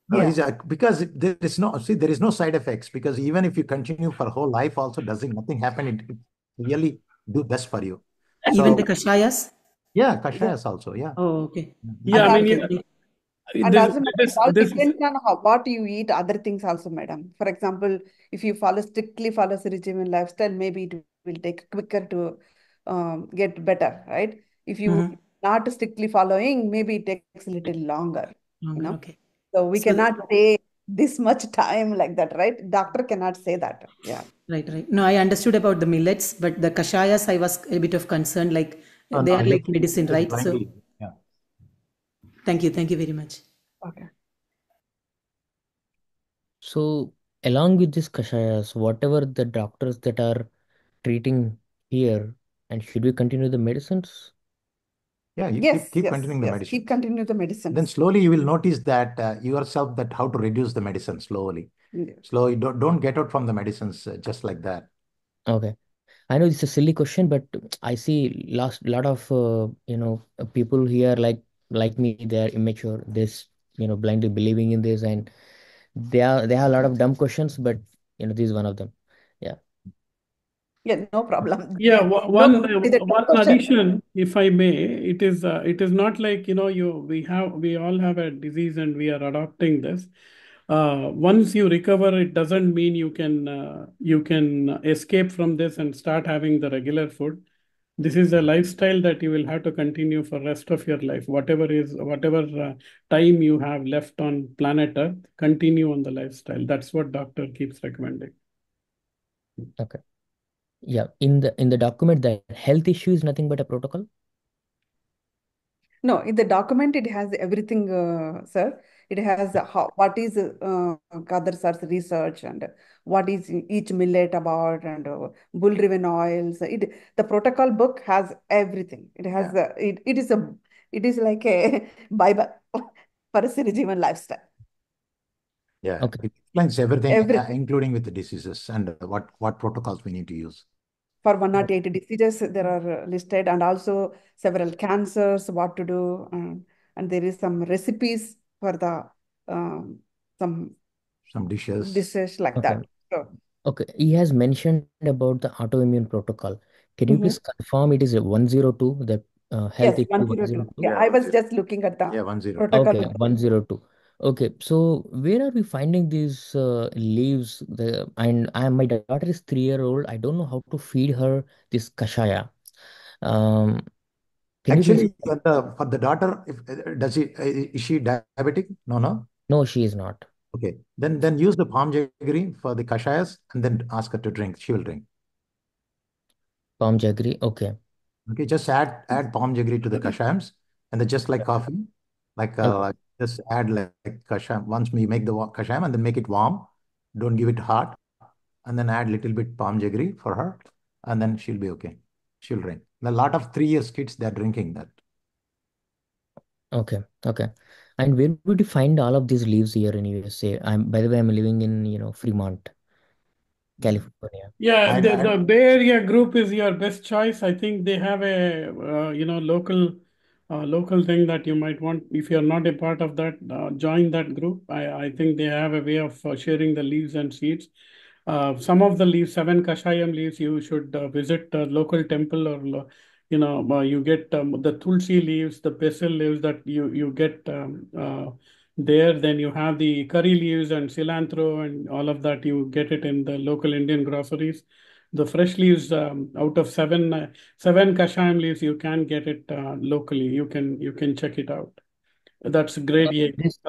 No, because there is no side effects because even if you continue for whole life also nothing happen, it really do best for you. Even the So kashayas? yeah, kashayas also, yeah. Oh, okay. Yeah, I mean, And this, also, madam, this, it all this, depends on what you eat, other things also, madam. For example, if you strictly follow Sirijevan lifestyle, maybe it will take quicker to get better, right? If you not strictly following, maybe it takes a little longer, you know. Okay. So we So- cannot say this much time like that, right? Doctor cannot say that. Yeah. Right. No, I understood about the millets, but the kashayas, I was a bit of concerned, like they are like medicine, right? So yeah. Thank you very much. Okay. So, along with this kashayas, whatever the doctors that are treating here, and should we continue the medicines? Yeah, you Yes, keep yes, continuing the yes. medicine. Keep continue the medicines. Then slowly you will notice that yourself that how to reduce the medicine slowly. Yeah. Slowly, don't get out from the medicines just like that. Okay. I know it's a silly question, but I see lot of people here like me. They are immature. This blindly believing in this, and they have a lot of dumb questions. But this is one of them. Yeah. Yeah, no problem. Yeah, No, it's a one tough question. addition, if I may, it is not like we all have a disease and we are adopting this. Once you recover, it doesn't mean you can escape from this and start having the regular food. This is a lifestyle that you will have to continue for rest of your life. Whatever time you have left on planet Earth, continue on the lifestyle. That's what doctor keeps recommending. Okay. Yeah. In the document, that health issue is nothing but a protocol. No, in the document it has everything, sir. It has what is Khader sir's research and what is each millet about and bull riven oils. The protocol book has everything. It has it is like a Bible for a Sirijevan lifestyle. Yeah, Okay. it explains everything, Everything. including with the diseases and what protocols we need to use. For 108 diseases, there are listed, and also several cancers, what to do, and there is some recipes for the some dishes like Okay. that. So, Okay. He has mentioned about the autoimmune protocol. Can you please confirm it is a 102, the health yes, issue 102. 102? Yeah, I was just looking at the 102. protocol. Okay, 102. Okay, so where are we finding these leaves? My daughter is 3 year old. I don't know how to feed her this kashaya. Um, can you please? Actually, for the daughter, if does she is she diabetic? No, no. No, she is not. Okay, then use the palm jaggery for the kashayas, and then ask her to drink. She will drink. Palm jaggery. Okay. Okay, just add palm jaggery to the kashayams, and then just like coffee, Okay. just add like kashayam. Once we make the kashayam and then make it warm, don't give it hot, and then add little bit palm jaggery for her, and then she'll be okay. She'll drink. A lot of 3 years kids they're drinking that. Okay. Okay. And where would you find all of these leaves here in USA? By the way, I'm living in, Fremont, California. Yeah, I, the Bay Area group is your best choice. I think they have a local thing that you might want. If you're not a part of that, join that group. I think they have a way of sharing the leaves and seeds. Some of the leaves, 7 kashayam leaves, you should visit a local temple or you get the tulsi leaves, the basil leaves that you get there. Then you have the curry leaves and cilantro and all of that. You get it in the local Indian groceries. The fresh leaves, out of seven kashayam leaves, you can get it locally. You can check it out. That's grade A. This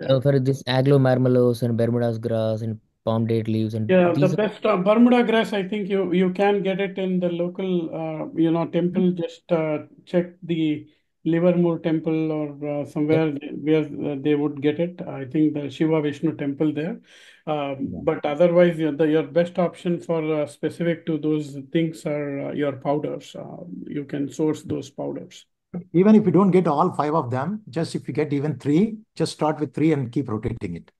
Yeah. for this aglomerulose and Bermuda's grass and palm date leaves and Yeah, the these. best Bermuda grass, I think you can get it in the local temple. Just check the Livermore temple or somewhere where they would get it. I think the Shiva Vishnu temple there. But otherwise, your best option for specific to those things are your powders. You can source those powders. even if you don't get all 5 of them, just if you get even 3, just start with 3 and keep rotating it.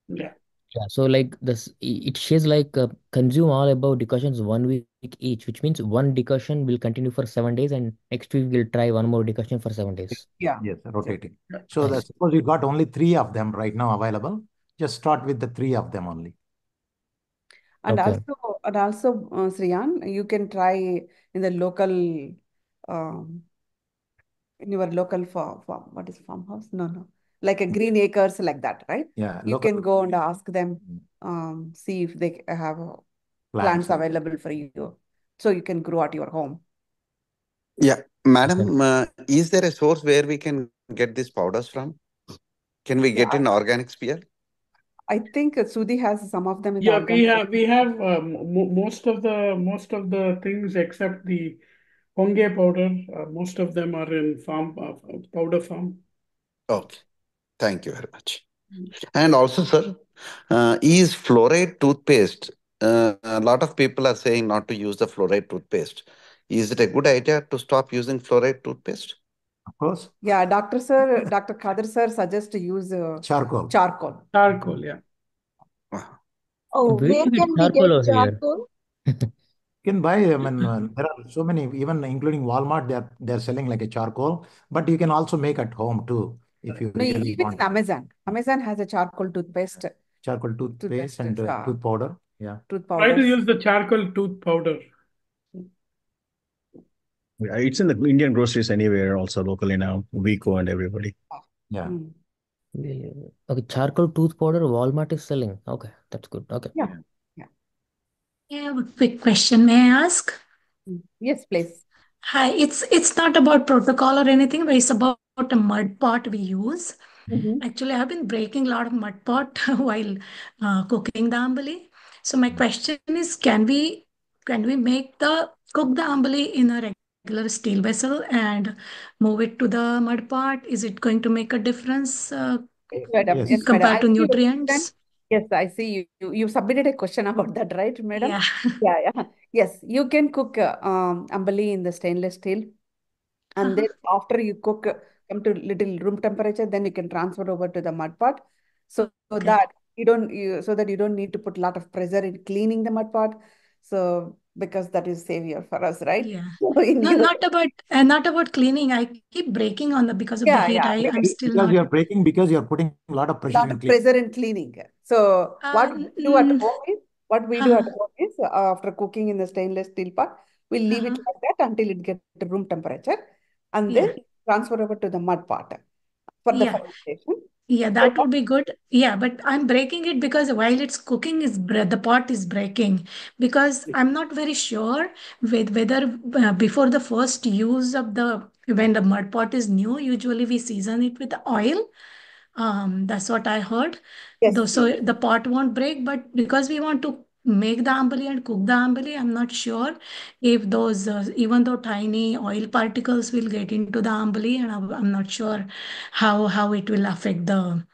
Yeah. Yeah, so like this, it says like consume all above decoctions 1 week each, which means one decoction will continue for 7 days, and next week we'll try one more decoction for 7 days. Yeah. Yes, rotating. Yeah. So Nice. suppose you got only 3 of them right now available, just start with the 3 of them only. And Okay. also, Sriyan, you can try in the local, um, in your local farm. What is farmhouse? No. Like a green acres like that, right? Yeah, You local can go and ask them, see if they have plants plants. available for you, so you can grow at your home. Yeah, Okay. madam, is there a source where we can get these powders from? Can we Yeah, get in organic sphere? I think Sudhi has some of them in the Yeah, we organic. have we have most of the things except the honge powder. Most of them are in farm powder farm. Okay, thank you very much. And also, sir, is fluoride toothpaste? A lot of people are saying not to use the fluoride toothpaste. Is it a good idea to stop using fluoride toothpaste? Of course. Yeah, Dr. Khader sir suggests to use Charcoal. charcoal. Charcoal, yeah. Oh, Where do where you get can we get charcoal over here? charcoal? You can buy, I mean, there are so many, even including Walmart, they're selling like a charcoal, but you can also make at home too if you No, really even want. in Amazon. Amazon has a charcoal toothpaste. Charcoal toothpaste and tooth powder. Yeah. Tooth Try to powders. use the charcoal tooth powder. Yeah, it's in the Indian groceries anywhere, also locally now, Vico and everybody. Yeah. Yeah. Okay, charcoal tooth powder Walmart is selling. Okay, that's good. Okay. Yeah. I have a quick question. May I ask? Yes, please. Hi, it's not about protocol or anything, but it's about a mud pot we use. Actually, I've been breaking a lot of mud pot while cooking the ambali. So my question is, can we cook the ambali in a regular steel vessel and move it to the mud pot? Is it going to make a difference Yes, madam. Yes. Yes, madam. compared I to see your question. nutrients? Yes, I see you submitted a question about that, right, madam? Yeah. Yeah. Yes, you can cook ambali in the stainless steel, and then after you cook, come to little room temperature, then you can transfer over to the mud pot, so Okay. that you don't need to put a lot of pressure in cleaning the mud pot. So because that is savior for us, right? Yeah. So in No, your not about cleaning. I keep breaking on the because of the heat. I'm still Because not. you're breaking, because you're putting a lot of pressure lot in of clean. pressure in cleaning. So what we do at home is after cooking in the stainless steel pot, we leave it like that until it gets to room temperature, and then Yeah. transfer over to the mud pot for the Yeah. fermentation. Yeah, that would be good. Yeah, but I'm breaking it because while it's cooking, the pot is breaking because I'm not very sure with whether before the first use of when the mud pot is new, usually we season it with oil. That's what I heard. Yes. Though, so the pot won't break, but because we want to make the ambali and cook the ambali, I'm not sure if those, even though tiny oil particles will get into the ambali, and I'm not sure how it will affect the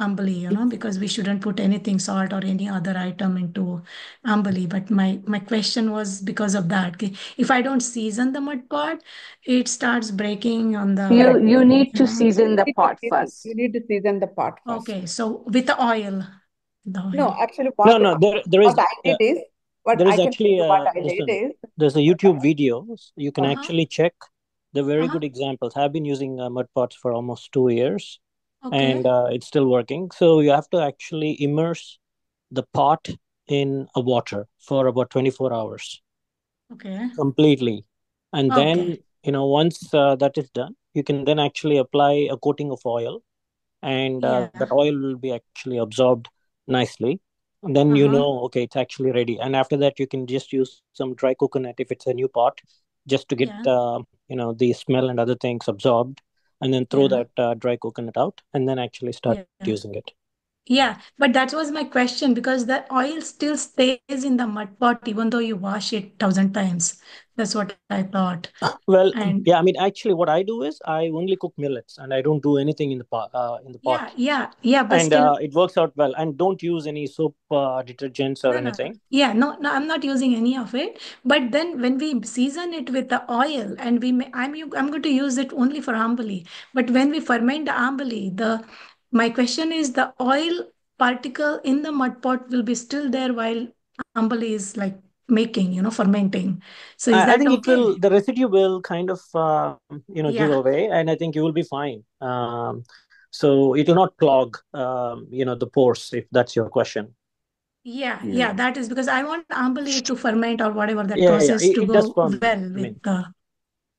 ambali, because we shouldn't put anything salt or any other item into ambali. But my question was because of that. If I don't season the mud pot, it starts breaking on the. You need You to know. season the pot You first. need to season the pot first. Okay, so with the oil. No, actually, No, no, there is what I did is, what there I is can tell actually you what I there's did is, there's a YouTube video. You can Uh-huh. actually check the very Uh-huh. good examples. I've been using mud pots for almost 2 years, Okay. and it's still working. So you have to actually immerse the pot in a water for about 24 hours Okay. completely, and Okay. then once that is done, you can then actually apply a coating of oil, and Yeah. that oil will be actually absorbed nicely. And then Uh-huh. okay, it's actually ready. And after that, you can just use some dry coconut if it's a new pot, just to get Yeah. the smell and other things absorbed, and then throw Yeah. that dry coconut out, and then actually start Yeah. using it. Yeah, but that was my question because the oil still stays in the mud pot even though you wash it 1,000 times. That's what I thought. Well, And yeah, I mean, actually, what I do is I only cook millets, and I don't do anything in the pot. yeah, but And still, it works out well. And don't use any soap detergents or no. anything. Yeah, no, I'm not using any of it. But then when we season it with the oil and I'm going to use it only for ambali. But when we ferment the ambali, my question is the oil particle in the mud pot will be still there while ambali is like making, fermenting. So is I that think okay? the residue will kind of, give Yeah. away, and I think you will be fine. So it will not clog, the pores, if that's your question. Yeah, that is because I want ambali to ferment or whatever that Yeah, process to it does go ferment. well I with mean, the.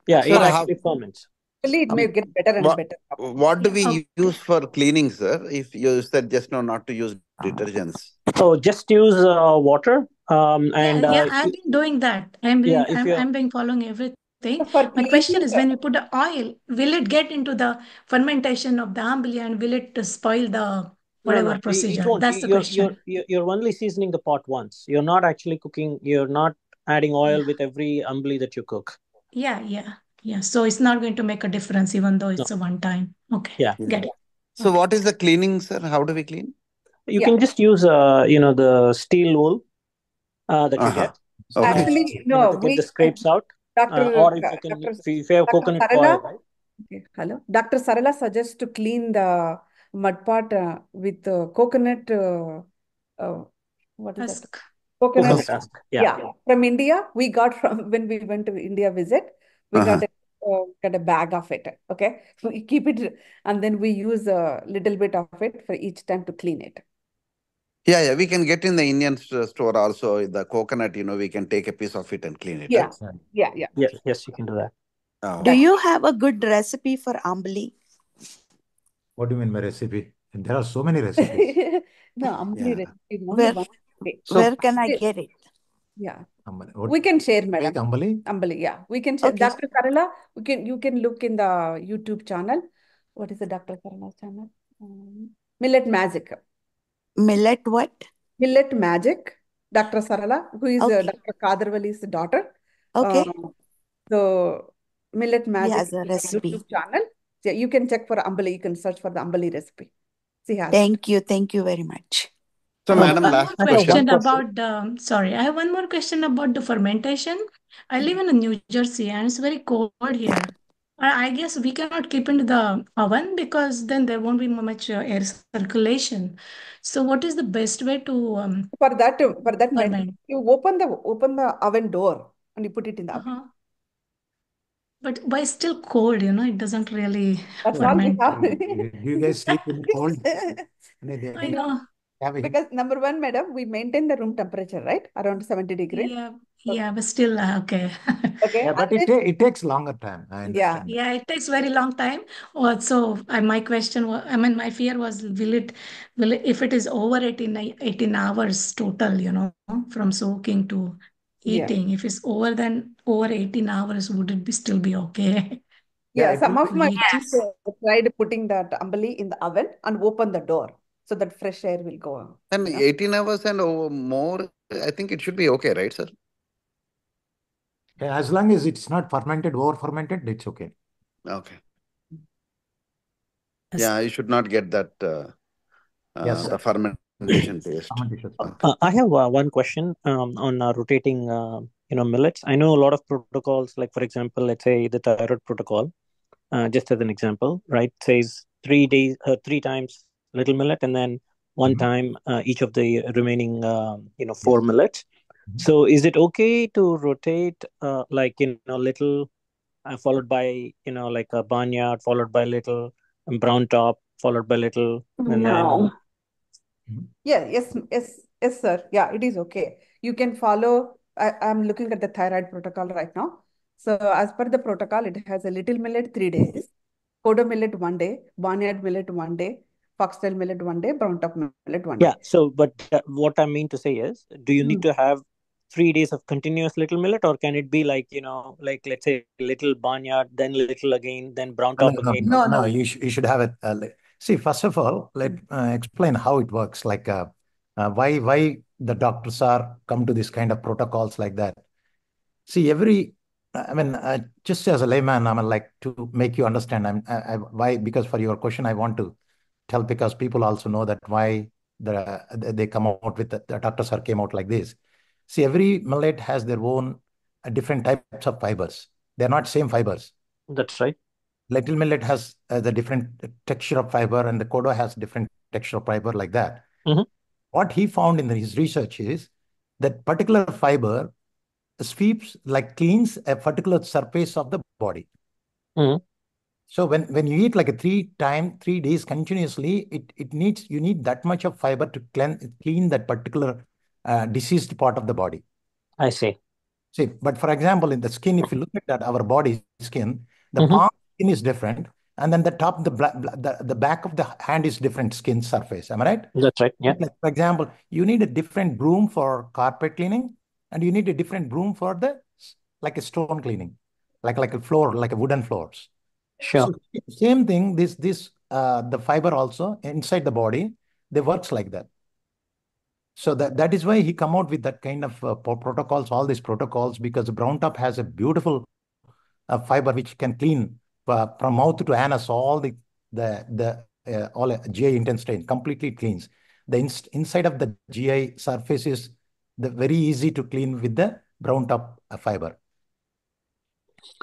yeah, So it how actually ferments. actually it may get better and what better. what do Yeah. we Okay. use for cleaning, sir? If you said just now not to use detergents. So just use water, and Yeah, I've been doing that. I'm yeah, been if I'm you're I'm been following everything. For My question cleaning, is when we put the oil, will it get into the fermentation of the ambali and will it spoil the no, whatever it procedure? won't. That's the question. You're only seasoning the pot once. You're not actually cooking. You're not adding oil Yeah. with every umbly that you cook. Yeah. So it's not going to make a difference even though No. it's a one time. Okay. Yeah. Get it. So Okay. what is the cleaning, sir? How do we clean? You yeah. can just use the steel wool that you Uh-huh. get, Okay. Actually, to no, get the scrapes out, Dr. or if you can, Dr. if you have Dr. coconut Sarala, coir, right? okay, hello. Dr. Sarala suggests to clean the mud pot with coconut, uh, what is that? Husk. Coconut. Coconut husk. Yeah. Yeah, from India, we got from when we went to India visit, we Uh-huh. got a bag of it. Okay, so we keep it and then we use a little bit of it for each time to clean it. Yeah, we can get in the Indian store also the coconut. We can take a piece of it and clean it, Yeah, right? yeah. Yes, you can do that. Oh. Do you have a good recipe for ambali? What do you mean by recipe? There are so many recipes. No, ambali Yeah. recipe is only one. So Where can I get it? Yeah. What, We can share, madam. make ambali? Ambali, yeah. We can share. Okay. Dr. Sarala, you can look in the YouTube channel. What is the Dr. Sarala's channel? Millet Magic. Millet what? Millet Magic. Dr. Sarala, who is Okay. Dr. Khader Vali's daughter. Okay. So Millet He Magic has a is a recipe. YouTube channel. Yeah, you can check for ambali. You can search for the ambali recipe. She has it. Thank you very much. So, I have madam, one last more question. question about sorry, I have one more question about the fermentation. I live in New Jersey and it's very cold here. I guess we cannot keep into the oven because then there won't be much air circulation. So what is the best way to For that method, ferment? you open the oven door and you put it in the oven. Uh-huh. But why still cold, it doesn't really That's all we ferment. have. Do you guys sleep in cold? I know. Because number one, madam, we maintain the room temperature, right? Around 70 degrees. Yeah, Yeah, but still, okay. Okay. Yeah, but it takes longer time. I Yeah. understand. Yeah, it takes very long time. Also, my question was, I mean, my fear was, will it, if it is over 18 hours total, from soaking to Yeah. eating, if it's over 18 hours, would it still be okay? Yeah, it some will of my be. friends tried putting that ambali in the oven and open the door so that fresh air will go on. And 18 hours and more, I think it should be okay, right, sir? Yeah, as long as it's not fermented, over fermented, it's okay. Okay. Yes. Yeah, you should not get that Yes, the sir. fermentation taste. Fermentation. Okay. I have one question on rotating, millets. I know a lot of protocols, like for example, let's say the thyroid protocol, just as an example, right? Says 3 days, 3 times little millet, and then one Mhm. time each of the remaining, Yes. 4 millets. Mhm. So is it okay to rotate, like little, followed by like a barnyard, followed by little brown top, followed by little, and then No. Mhm. Yeah, yes, sir. Yeah, it is okay. You can follow. I'm looking at the thyroid protocol right now. So as per the protocol, it has a little millet 3 days, kodo millet 1 day, barnyard millet 1 day, foxtail millet 1 day, brown top millet 1 yeah. day. So, but what I mean to say is, do you need Hmm. to have 3 days of continuous little millet, or can it be like like let's say little barnyard, then little again, then brown No, top no, again? No, no. no. You should have it. See, first of all, let explain how it works. Like, why the doctors are come to this kind of protocols like that. See, I mean, just as a layman, I'm like to make you understand. Why? Because for your question, I want to tell because people also know that why they come out with the doctors are came out like this. See, every millet has their own different types of fibers. They're not same fibers. That's right. Little millet has the different texture of fiber, and the kodo has different texture of fiber like that. Mm-hmm. What he found in his research is that particular fiber sweeps like cleans a particular surface of the body. Mm-hmm. So when you eat like a 3 days continuously, you need that much of fiber to clean that particular diseased part of the body. I see. See, but for example, in the skin, if you look at that, our body skin, the Mm-hmm. palm skin is different, and then the top, the back of the hand is different skin surface. Am I right? That's right. Yeah. Like, for example, you need a different broom for carpet cleaning, and you need a different broom for like a stone cleaning, like a floor, like a wooden floors. Sure. So same thing, the fiber also inside the body, they works like that. So that is why he come out with that kind of protocols, all these protocols, because the brown top has a beautiful fiber which can clean from mouth to anus all the all GI intestine completely cleans. The inside of the GI surface is very easy to clean with the brown top fiber.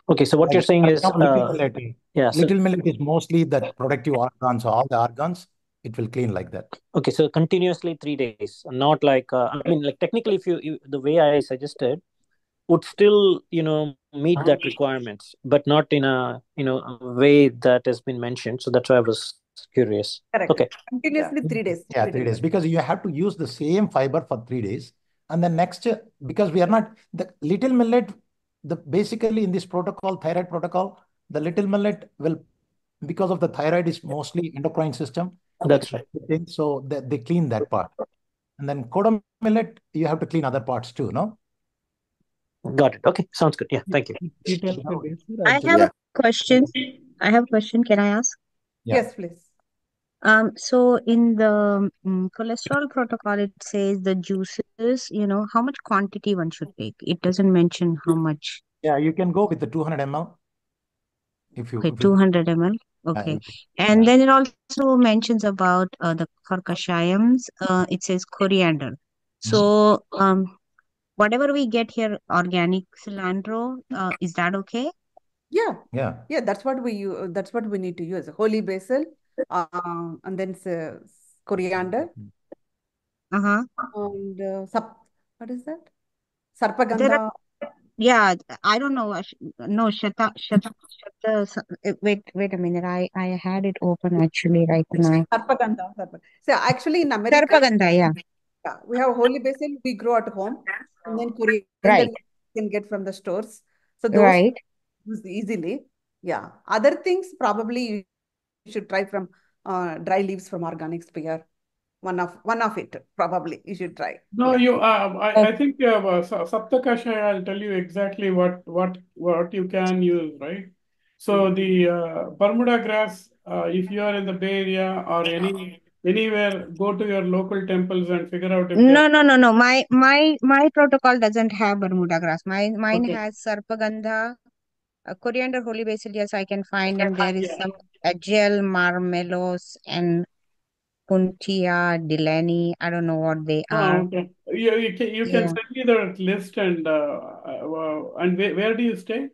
Okay. So what Like, you're saying for is, example, yeah. So little millet is mostly that productive organs, all the organs, it will clean like that. okay. So continuously 3 days, not like I mean, like technically, if you the way I suggested would still meet that requirements, but not in a a way that has been mentioned. So that's why I was curious. Correct. Okay. Continuously 3 days. Yeah, 3 days, because you have to use the same fiber for 3 days. And then next, because we are not, the little millet, basically in this protocol, thyroid protocol, the little millet will, because of the thyroid is mostly endocrine system. That's right. So they clean that part. And then kodo millet, you have to clean other parts too, no? Got it. Okay. Sounds good. Yeah. Thank you. I have a question. I have a question. Can I ask? Yeah. Yes, please. So in the cholesterol protocol, it says the juices, how much quantity one should take. It doesn't mention how much. Yeah, you can go with the 200 ml. Okay, 200 ml. Okay. Yeah. And then it also mentions about the for kashayams, it says coriander. So whatever we get here, organic cilantro, is that okay? Yeah. Yeah. That's what we use. That's what we need to use. Holy basil, and then coriander, Uh-huh. and what is that? There are, Sarpagandha. yeah, I don't know. No, wait a minute. I had it open actually right now. Sarpagandha. So actually in America, Sarpagandha, yeah. we have holy basil we grow at home, and then coriander Right. we can get from the stores. So those Right. use easily. Yeah. Other things probably you should try from dry leaves from organic sphere. One of it probably you should try. No, Yeah. I think Saptakashaya, I'll tell you exactly what you can use, right? So the Bermuda grass, if you are in the Bay Area or anywhere, go to your local temples and figure out if they are. No. My protocol doesn't have Bermuda grass. Mine Okay. has Sarpagandha, coriander, holy basil. Yes, I can find, and there is some Agel, Marmelos, and Puntia, Delaney. I don't know what they Oh, are. okay. You can Yeah. send me the list and where do you stay?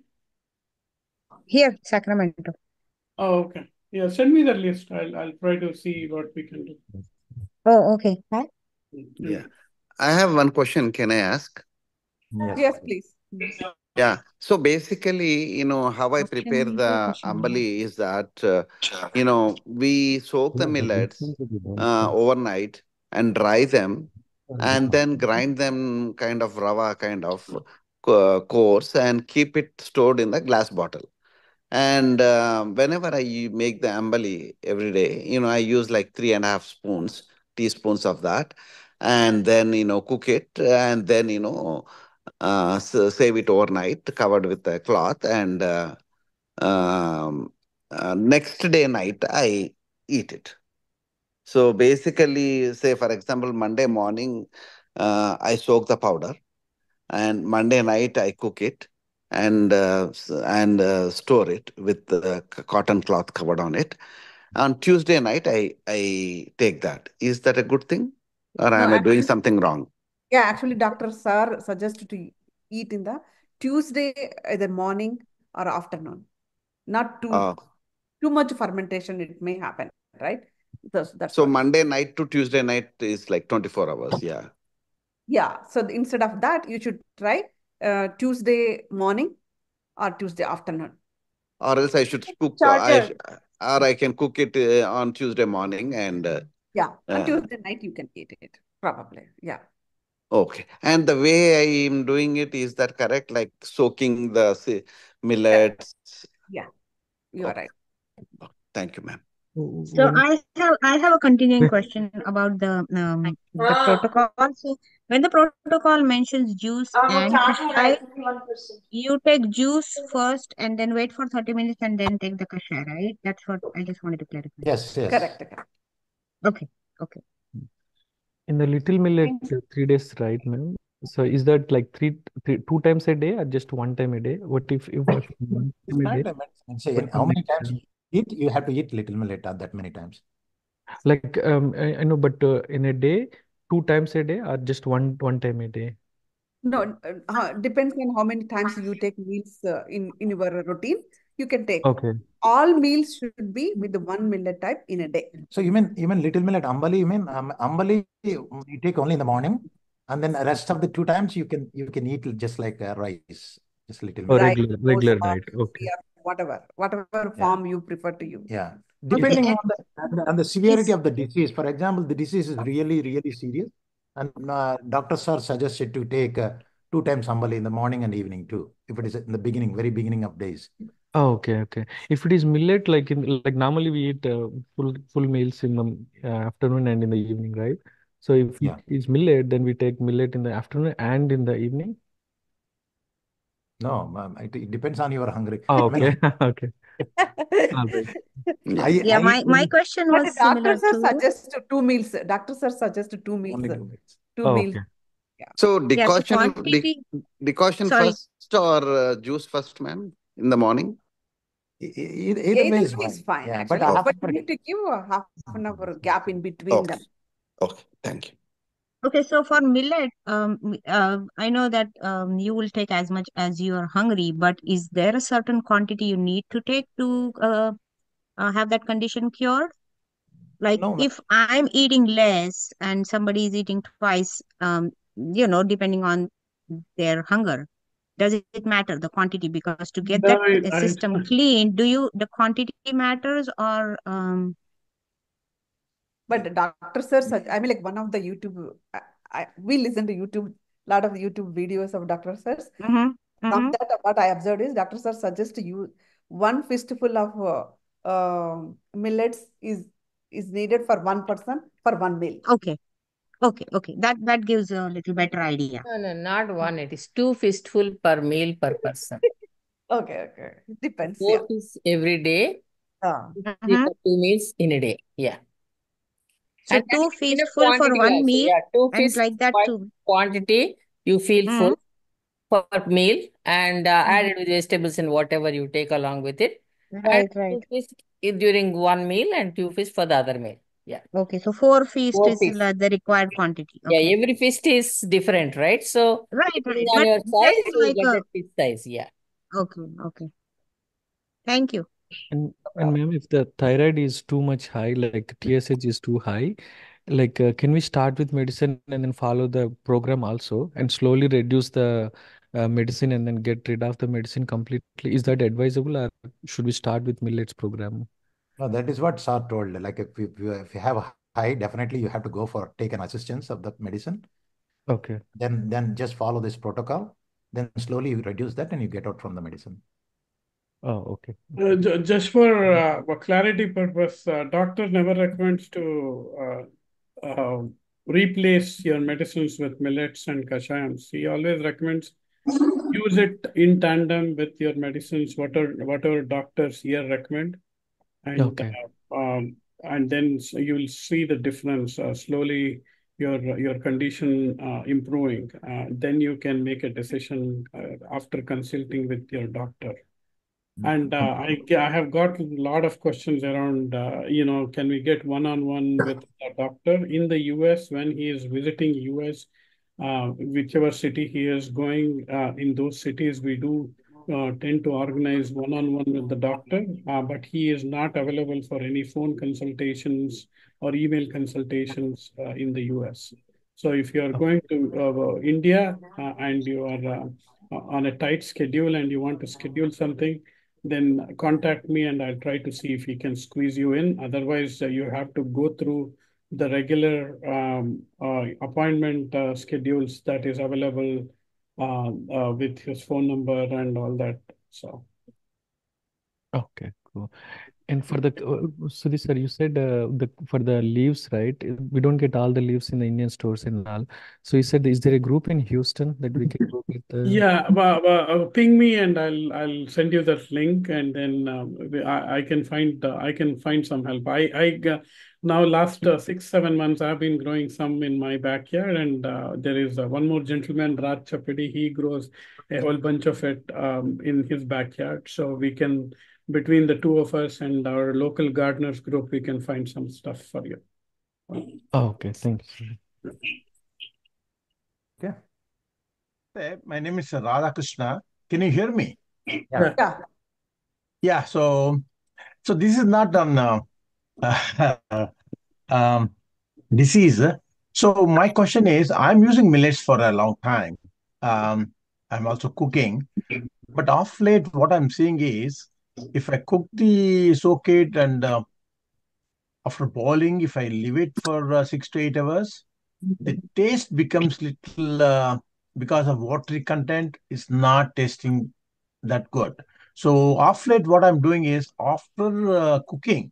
Here, Sacramento. Oh, okay. Yeah, send me the list. I'll try to see what we can do. Oh, okay. Huh? Yeah. I have one question. Can I ask? Yes, please. Yeah. So basically, how I prepare the ambali is that, we soak the millets overnight and dry them and then grind them kind of rava kind of coarse and keep it stored in the glass bottle. And whenever make the ambali every day, I use like 3.5 teaspoons of that, and then cook it, and then save it overnight, covered with a cloth, and um, next day night I eat it. So basically, say for example, Monday morning, I soak the powder, and Monday night I cook it and store it with the cotton cloth covered on it. On Tuesday night, I take that. Is that a good thing, or No, am I doing actually, something wrong? yeah, actually, doctors are suggested to eat in the Tuesday, either morning or afternoon. Not Uh, too much fermentation, it may happen, right? That's so what. Monday night to Tuesday night is like 24 hours. Yeah. Yeah. So instead of that, you should try Tuesday morning or Tuesday afternoon. Or else I should cook. Charger. Or I can cook it on Tuesday morning and. Yeah. On Tuesday night, you can eat it, probably. Yeah. Okay. And the way I am doing it, is that correct? Like soaking the millets. Yeah. You are right. Thank you, ma'am. So I have a continuing question about the protocol. So when the protocol mentions juice and kashai, you take juice first and then wait for 30 minutes and then take the kashai, right? That's what I just wanted to clarify. Yes, yes. Correct. Okay. In the little millet, 3 days, right, ma'am? So is that like 2 times a day or just 1 time a day? What if one It's time a not day? a medicine. Say, What how many next? times you eat, you have to eat little millet that many times. Like I know, but in a day, 2 times a day or just one time a day? No, depends on how many times you take meals in your routine. You can take. Okay. All meals should be with the one millet type in a day. So you mean little millet ambali? You mean ambali you take only in the morning, and then the rest of the 2 times you can eat just like rice, just little Oh, millet. Rice, regular dosa, diet. Okay. whatever form you prefer to use. Yeah. Okay. Depending on the severity Is of the disease. For example, the disease is really, really serious, and doctors are suggested to take 2 times ambali in the morning and evening too, if it is in the beginning, very beginning of days. Oh, okay. If it is millet, like normally we eat full meals in the afternoon and in the evening, right? So if Yeah. it is millet, then we take millet in the afternoon and in the evening. No, it depends on your hungry. Oh, I mean, okay. Okay. All right. yeah, my question But was similar doctors are to suggest 2 meals. Doctors are suggest 2 meals. only 2 minutes. Two Oh, meals. okay. Yeah. So so quantity. decoction Sorry. first or juice first, ma'am, in the morning? Either way is is fine. fine, Yeah, actually. but But you need to give a half an hour gap in between them. Okay. Thank you. Okay, so for millet, I know that you will take as much as you are hungry, but is there a certain quantity you need to take to have that condition cured? Like no, if I'm eating less and somebody is eating twice, depending on their hunger, does it matter the quantity? Because to get that No, system clean, the quantity matters or But the doctors are such, I mean, like one of the YouTube, we listen to YouTube lot of YouTube videos of Dr. Sirs. Mm-hmm. From Mm-hmm. that, what I observed is Dr. Sir suggests you one fistful of millets is needed for one person for one meal. Okay. Okay. Okay. That gives a little better idea. No, no, not one. It is 2 fistful per meal per person. Okay. Okay. Depends. Four Yeah. fish every day. Ah. Three Mm-hmm. for 2 meals in a day. Yeah. So And that two is enough fistful for quantity one also. meal, Yeah, two and fish like that quite too. quantity. You feel Mm-hmm. full per meal and add it with vegetables and whatever you take along with it. And Right. Right. 2 fish during one meal and 2 fish for the other meal. Yeah. Okay. So four feast 4 is fish. the required quantity. Yeah, Okay. every feast is different, right? So Right. depending Right. on But your just size, you like will get a. that fish size. Yeah. Okay. Okay. Thank you. And ma'am, if the thyroid is too much high, like TSH is too high, like can we start with medicine and then follow the program also and slowly reduce the medicine and then get rid of the medicine completely? Is that advisable, or should we start with millets program? No, that is what Sir told. Like if you have a high, definitely you have to go for take an assistance of the medicine. Okay. Then just follow this protocol. Then slowly you reduce that and you get out from the medicine. Oh, okay. Just for clarity purpose, doctor never recommends to replace your medicines with millets and kashayams. He always recommends use it in tandem with your medicines, whatever doctors here recommend, and Okay. then you will see the difference slowly. Your condition improving. Then you can make a decision after consulting with your doctor. And I have got a lot of questions around, can we get one-on-one with a doctor in the US when he is visiting US, whichever city he is going, in those cities, we do tend to organize one-on-one with the doctor, but he is not available for any phone consultations or email consultations in the US. So if you are going to India and you are on a tight schedule and you want to schedule something, then contact me and I'll try to see if he can squeeze you in. Otherwise, you have to go through the regular appointment schedules that is available with his phone number and all that. So. Okay, cool. And for the Sudhi sir, you said the for the leaves, right? We don't get all the leaves in the Indian stores and all. So you said, is there a group in Houston that we can go get the? Yeah, ping me and I'll send you that link, and then I can find some help. Now last 6-7 months I've been growing some in my backyard, and there is one more gentleman, Raj Chapedi. He grows a whole bunch of it in his backyard. So we can, between the two of us and our local gardeners group, we can find some stuff for you. Oh, okay, thanks. Okay. Hey, my name is Radhakrishna. Can you hear me? Yeah. Yeah. So this is not an um, disease. So my question is, I'm using millets for a long time. I'm also cooking, but off late, what I'm seeing is, if I cook the soak it and after boiling, if I leave it for 6 to 8 hours, the taste becomes little because of watery content is not tasting that good. So off late, what I'm doing is after cooking,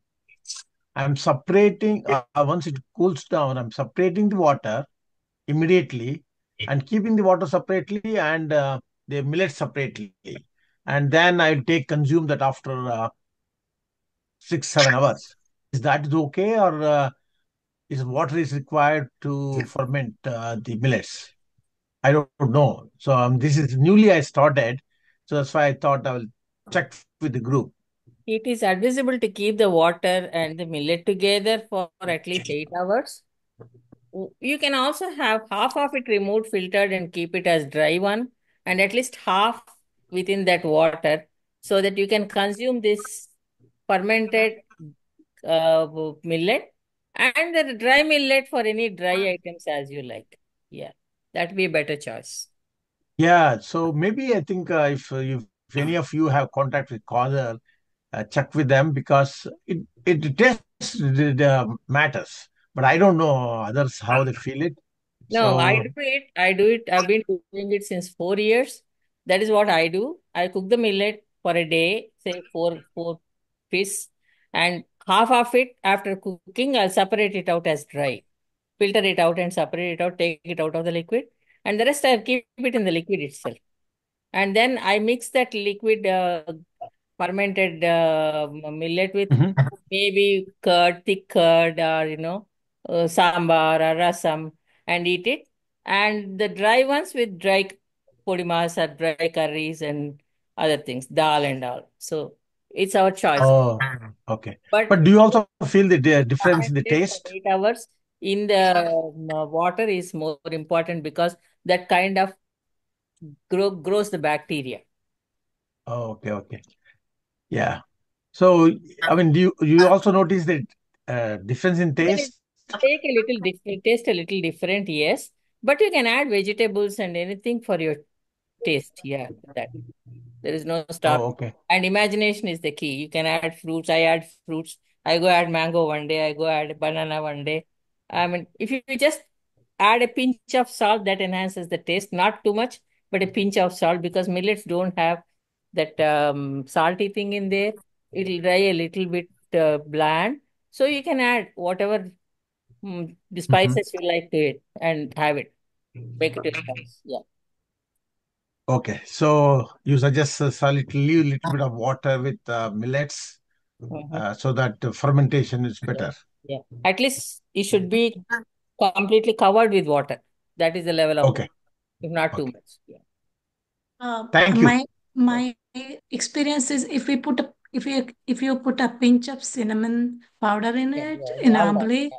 I'm separating once it cools down, I'm separating the water immediately and keeping the water separately and the millet separately, and then I take consume that after 6-7 hours. Is that okay, or is water is required to ferment the millets? I don't know. So this is newly I started, so that's why I thought I will check with the group. It is advisable to keep the water and the millet together for at least 8 hours. You can also have half of it removed, filtered, and keep it as dry one, and at least half within that water, so that you can consume this fermented millet and the dry millet for any dry items as you like. Yeah, that'd be a better choice. Yeah, so maybe I think if any of you have contact with Khader, check with them because it taste matters. But I don't know others how they feel it. No, I So, do it. I do it. I've been doing it since 4 years. That is what I do. I cook the millet for a day, say four fish, and half of it after cooking, I'll separate it out as dry, filter it out and separate it out, take it out of the liquid, and the rest I'll keep it in the liquid itself. And then I mix that liquid fermented millet with mhm. maybe curd, thick curd, or sambar or rasam, and eat it. And the dry ones with dry podimas or dry curries and other things, dal and all. So it's our choice. Oh, okay. But But do you also feel the difference in the fermented for taste? 8 hours in the water is more important because that kind of grows the bacteria. Oh, okay, okay. Yeah. So, I mean, do you also notice the difference in Well, it taste? take a little different, taste a little different, yes. But you can add vegetables and anything for your taste. Yeah, that there is no stop. Oh, okay. And imagination is the key. You can add fruits. I add fruits. I go add mango one day. I go add banana one day. I mean, if you just add a pinch of salt, that enhances the taste. Not too much, but a pinch of salt because millets don't have that salty thing in there. It'll dry a little bit bland. So you can add whatever the Mhm. spices you like to it and have it. Make it your choice. Yeah. Okay. So you suggest leave a little bit of water with millets Mhm. so that the fermentation is better. Yeah. At least it should be completely covered with water. That is the level of water, Okay. if not too Okay. much. Yeah. Thank you. My experience is if you put a pinch of cinnamon powder in Yeah, it yeah, in all that. ambly,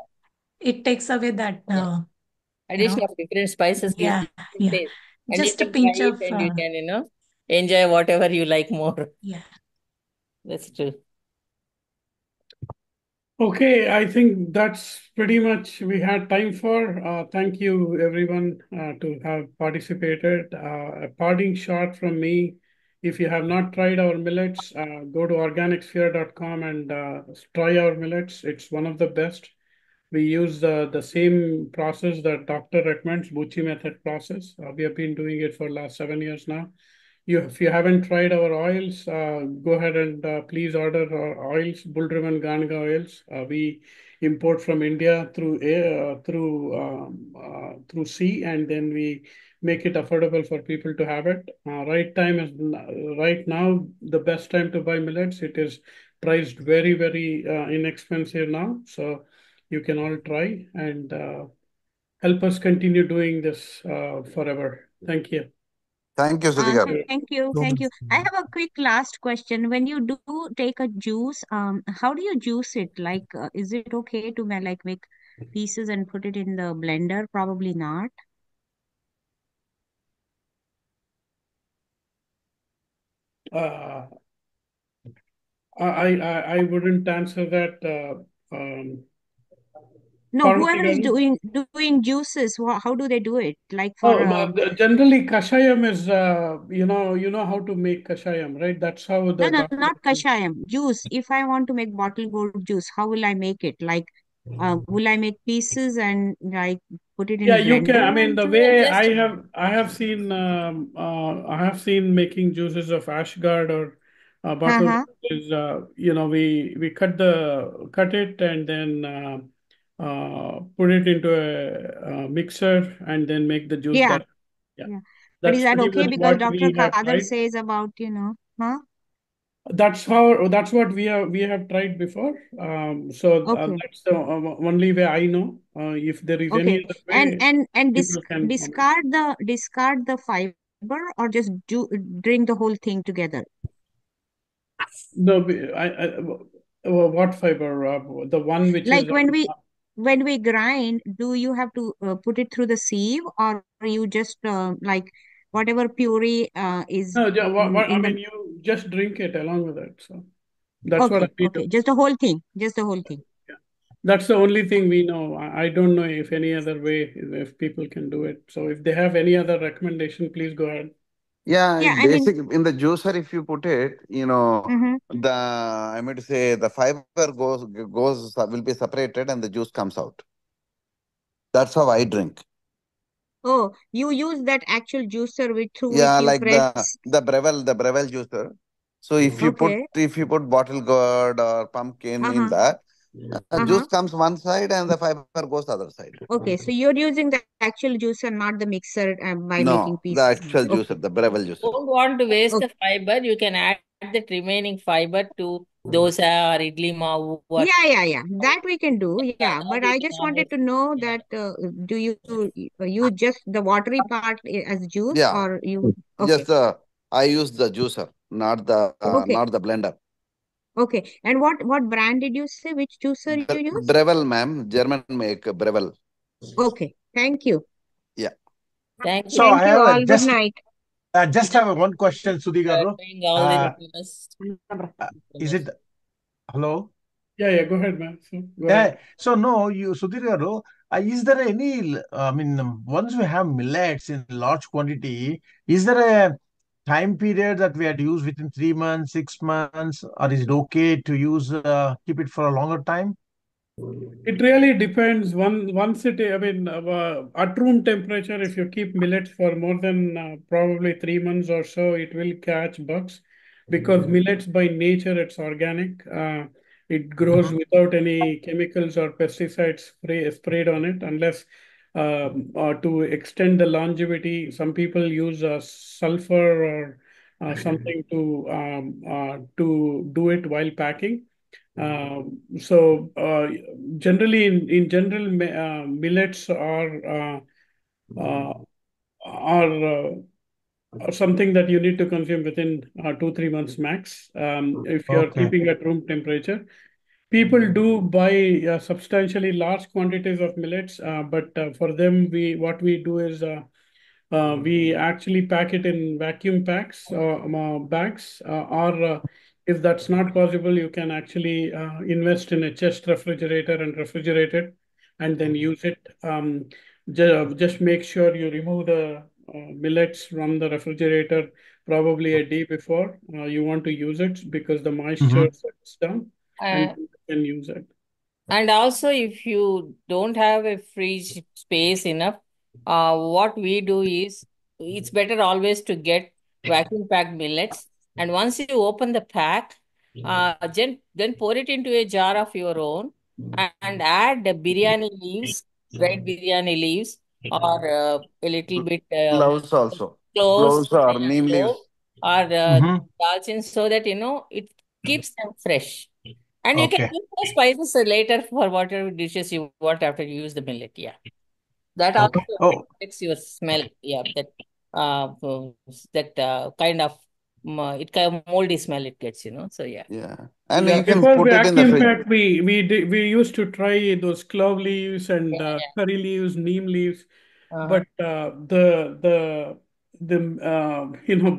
it takes away that Yeah. you Addition know of different spices gives yeah, different yeah, taste. And you just a can try pinch it of and you can, enjoy whatever you like more. yeah. That's true. Okay, I think that's pretty much we had time for. Thank you everyone to have participated. A parting shot from me. If you have not tried our millets, go to organicsphere.com and try our millets. It's one of the best. We use the same process that doctor recommends, Bucci method process. We have been doing it for last 7 years now. If you haven't tried our oils, go ahead and please order our oils, bull-driven Ganga oils. We import from India through air, through sea, and then we make it affordable for people to have it. Right now, the best time to buy millets. It is priced very, very inexpensive now. So you can all try and help us continue doing this forever. Thank you. Thank you, Sudhikar. Thank you, thank you. I have a quick last question. When you do take a juice, how do you juice it? Like, is it okay to make pieces and put it in the blender? Probably not. Uh, I wouldn't answer that. No, whoever is Parvati, doing juices, how do they do it? Like for oh, generally kashayam is you know how to make kashayam, right? That's how no, the no, doctor. not kashayam, juice. If I want to make bottle gourd juice, how will I make it? Like, will I make pieces and like put it Yeah, in you can. I blender mean, and the juice? way Just I have seen making juices of ashgard or bottle Uh-huh. is we cut it and then put it into a mixer and then make the juice. Yeah, That yeah, yeah. But is that's that pretty okay? much Because what Dr. we have Khader tried. says about, huh? That's what we have tried before. So Okay. that's the only way I know. If there is any Okay. other And way, and and people can comment. discard the fiber or just drink the whole thing together. No, what fiber? The one which Like is when we grind, do you have to put it through the sieve or you just like whatever puree is no. I in the mean, you just drink it along with it. So that's what I okay, mean. okay, just the whole thing, just the whole thing. That's the only thing we know. I don't know if any other way if people can do it. So if they have any other recommendation, please go ahead. Yeah, Yeah, I mean, basic in the juicer, if you put it, mm-hmm. the I mean to say the fiber goes will be separated and the juice comes out. That's how I drink. Oh, you use that actual juicer through which Yeah, you like press. the Breville juicer. So Okay. if you put bottle gourd or pumpkin in Uh-huh. that, Uh-huh. juice comes one side and the fiber goes the other side. Okay, so you're using the actual juicer, not the mixer by making No, the pieces. actual Okay. juicer, the Breville juicer. Don't want to waste Okay. the fiber, you can add the remaining fiber to dosa or idli mavu or Yeah. That we can do. Yeah, but I just wanted to know that do you use just the watery part as juice Yeah, or you? just Okay. I use the juicer, Okay. not the blender. Okay. And what brand did you say? Which juicer you use? Breville, ma'am, German make Breville. Okay. Thank you. Yeah. thank you So Thank I you have all. Good just night. have one question, Sudhi garu. doing all the Is it hello? Yeah, go ahead, man. So go Yeah. ahead. So no, you Sudhir garu, is there any? I mean, once we have millets in large quantity, is there a time period that we had to use within 3 months, 6 months, or is it okay to use keep it for a longer time? It really depends. Once I mean, at room temperature, if you keep millets for more than probably 3 months or so, it will catch bugs because millets by nature it's organic. It grows without any chemicals or pesticides sprayed on it, unless to extend the longevity, some people use sulfur or something to do it while packing. Generally, in general, millets uh, are, uh, are something that you need to consume within 2-3 months max. If you're Okay. keeping at room temperature, people do buy substantially large quantities of millets, but for them, we what we do is we actually pack it in vacuum packs bags, or if that's not possible, you can actually invest in a chest refrigerator and refrigerate it, and then use it. Just make sure you remove the millets from the refrigerator probably a day before you want to use it because the moisture sets down, and uh, you can use it. and also, if you don't have a fridge space enough, what we do is it's better always to get vacuum packed millets. And once you open the pack, then pour it into a jar of your own and add the biryani leaves, dried biryani leaves, or a little bit Cloves also. cloves, Cloves or yeah, neem clove, leaves. or Mm-hmm. dalchin, so that it keeps them fresh. And you can Okay. use those spices later for whatever dishes you want after you use the millet. Yeah. That also Okay. Oh, affects your smell. Yeah. That kind of it kind of moldy smell it gets. So yeah. Yeah. And Yeah, you can before put it in the vacuum fridge. pack, we used to try those clove leaves and Yeah. curry leaves, neem leaves, Uh-huh. but the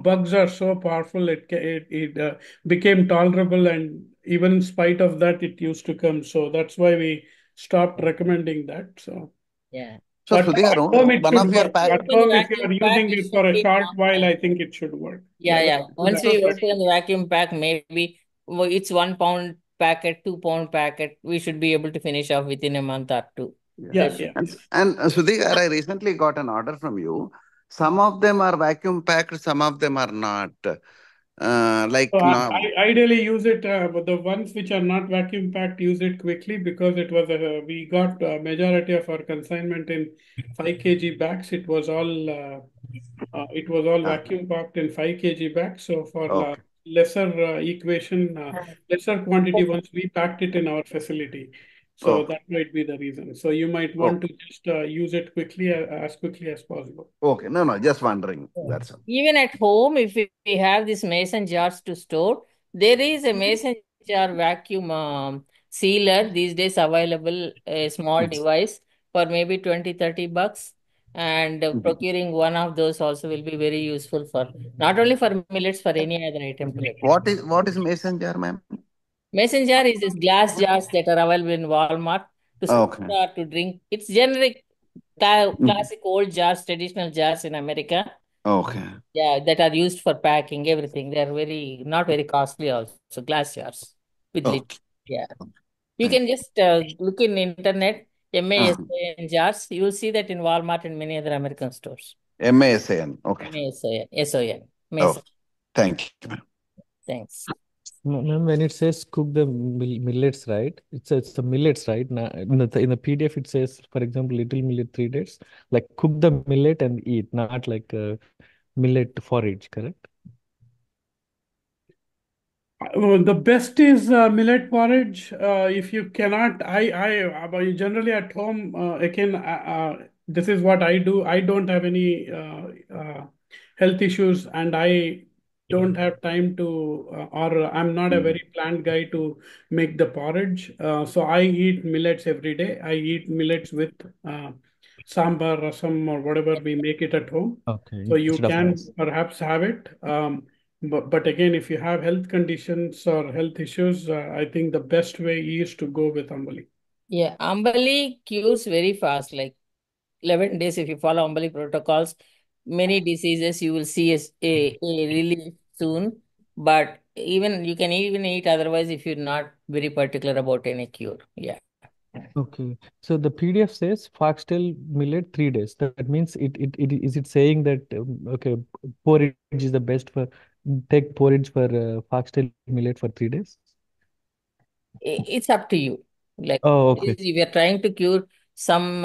bugs are so powerful it became tolerable, and even in spite of that, it used to come. So that's why we stopped recommending that. So, Yeah. So but Sudhi at garu, home it one should of your work. pack. At Open the home, if you are vacuum pack, using it it for should a be short while, normal. I think it should work. Yeah, yeah. Once That's we what. open the vacuum pack, maybe it's 1 pound packet, 2 pound packet. We should be able to finish off within a month or two. There Yeah, should yeah, And, yes. and Sudhi, I recently got an order from you. Some of them are vacuum packed, some of them are not. So Like now. I ideally use it, but the ones which are not vacuum packed, use it quickly because we got majority of our consignment in 5 kg bags. It was all Ah, vacuum packed in 5 kg bags. So for okay. lesser lesser quantity, once we packed it in our facility, so Okay. that might be the reason. So you might want Okay. to just use it quickly, as quickly as possible. Okay. No, just wondering. Yeah. That's all. Even at home, if we have these mason jars to store, there is a mason jar vacuum sealer these days available, a small device for maybe 20-30 bucks. And Mhm. procuring one of those also will be very useful for not only for millets, for any other item related. What is mason jar, ma'am? Mason jar is this glass jars that are available in Walmart to store Okay. or to drink. It's generic, Mhm. classic old jars, traditional jars in America. Okay. Yeah, that are used for packing everything. They are very not very costly also. Glass jars with lid. Okay. Yeah. You Thank can just look in internet. MASAN jars. You will see that in Walmart and many other American stores. MASAN. Okay. MASAN. Oh, thank you, ma'am. Thanks. Ma'am, when it says cook the millets, right? It's the millets, right? Now, in the PDF, it says, for example, little millet 3 days. Like cook the millet and eat, not like millet forage, correct? The best is millet porridge. If you cannot, generally at home, again, this is what I do. I don't have any health issues, and I don't have time to, or I'm not a very planned guy to make the porridge. So I eat millets every day. I eat millets with sambar, rasam, or whatever we make it at home. Okay, So you instead of can rice. perhaps have it. But again, if you have health conditions or health issues, I think the best way is to go with Ambali. Yeah, Ambali cures very fast, like 11 days. If you follow Ambali protocols, many diseases you will see a relief soon. But even you can even eat otherwise if you're not very particular about any cure. Yeah. Okay, so the PDF says foxtail millet 3 days. That means it is it saying that okay, porridge is the best for take porridge for foxtail millet for 3 days. It's up to you. Like Oh, okay. if you're trying to cure some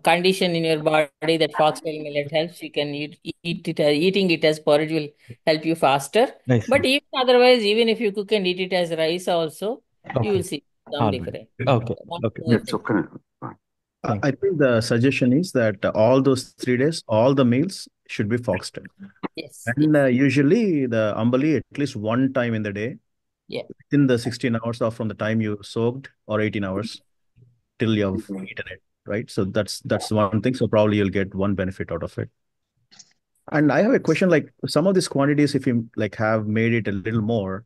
condition in your body that foxtail millet helps, you can eat it. Eating it as porridge will help you faster. I see. But even otherwise, even if you cook and eat it as rice also, you will Okay. see some All right. difference. Okay. Not Okay. more It's okay. Thank I think the suggestion is that all those 3 days, all the meals should be foxtail. Yes. And usually the ambali at least one time in the day, Yeah. within the 16 hours or from the time you soaked, or 18 hours till you've eaten it, right? So that's one thing. So probably you'll get one benefit out of it. And I have a question, like some of these quantities, if you like have made it a little more,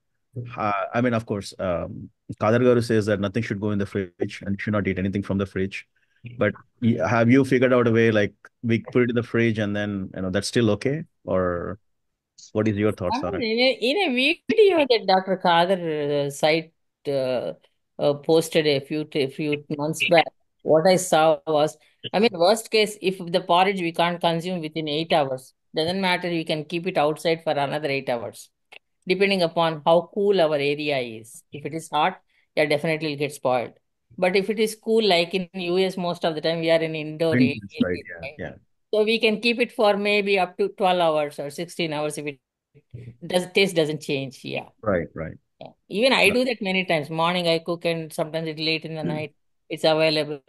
I mean, of course, Khader Garu says that nothing should go in the fridge and you should not eat anything from the fridge. But have you figured out a way like we put it in the fridge and then, that's still okay? Or what is your thoughts I on it? mean, in a video that Dr. Khader site posted a few months back, what I saw was, I mean, worst case, if the porridge we can't consume within 8 hours, doesn't matter, we can keep it outside for another 8 hours, depending upon how cool our area is. If it is hot, yeah, definitely it'll get spoiled. But if it is cool, like in US, most of the time we are in indoor area, Right. Yeah. so we can keep it for maybe up to 12 hours or 16 hours if it taste doesn't change. Yeah. Right. Yeah. Even I do that many times. Morning I cook and sometimes it's late in the night. It's available,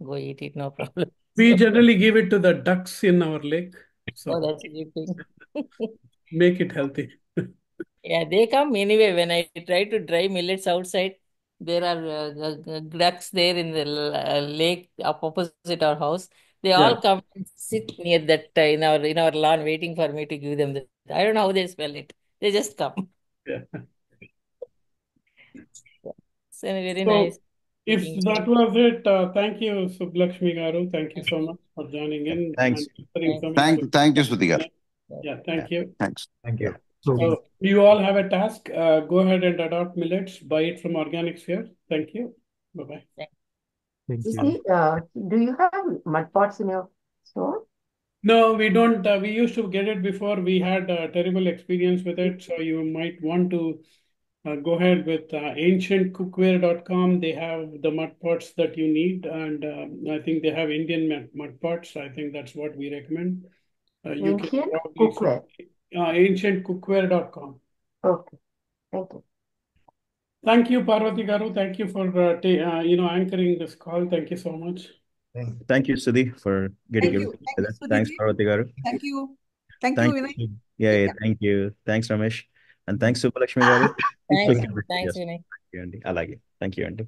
go eat it, no problem. We generally give it to the ducks in our lake. So That's a good thing. make it healthy. Yeah, they come anyway. When I try to dry millets outside, there are ducks there in the lake opposite our house. They Yeah. all come and sit near that in our lawn, waiting for me to give them the. I don't know how they smell it. They just come. Yeah. It's a very So nice. if Eating. that was it, thank you, Sublakshmi Garu. Thank you so much for joining in Thanks. and answering so many questions. Thank you, Sudhikar. Yeah, thank you. Thanks. Thank you. So you all have a task. Go ahead and adopt millets. Buy it from Organic Sphere. Thank you. Bye-bye. Thank you. See, do you have mud pots in your store? No, we don't. We used to get it before. We had a terrible experience with it. So you might want to go ahead with ancientcookware.com. They have the mud pots that you need. And I think they have Indian mud pots. I think that's what we recommend. You can Ancient probably cookware. ancientcookware.com. Okay, thank you. Thank you, Parvati Garu. Thank you for anchoring this call. Thank you so much. Thank you, Sudhi, for getting Thank everything you. Thank together. you, Thanks, Sudhiji. Parvati Garu. Thank you. Thank you, Thank Vinay. you. Yeah, thank you. Thanks, Ramesh. And thanks, Subbalakshmi Garu. Thanks, Yes. thanks, Vinay. Thank you, Andy. Alage. Thank you, Andy.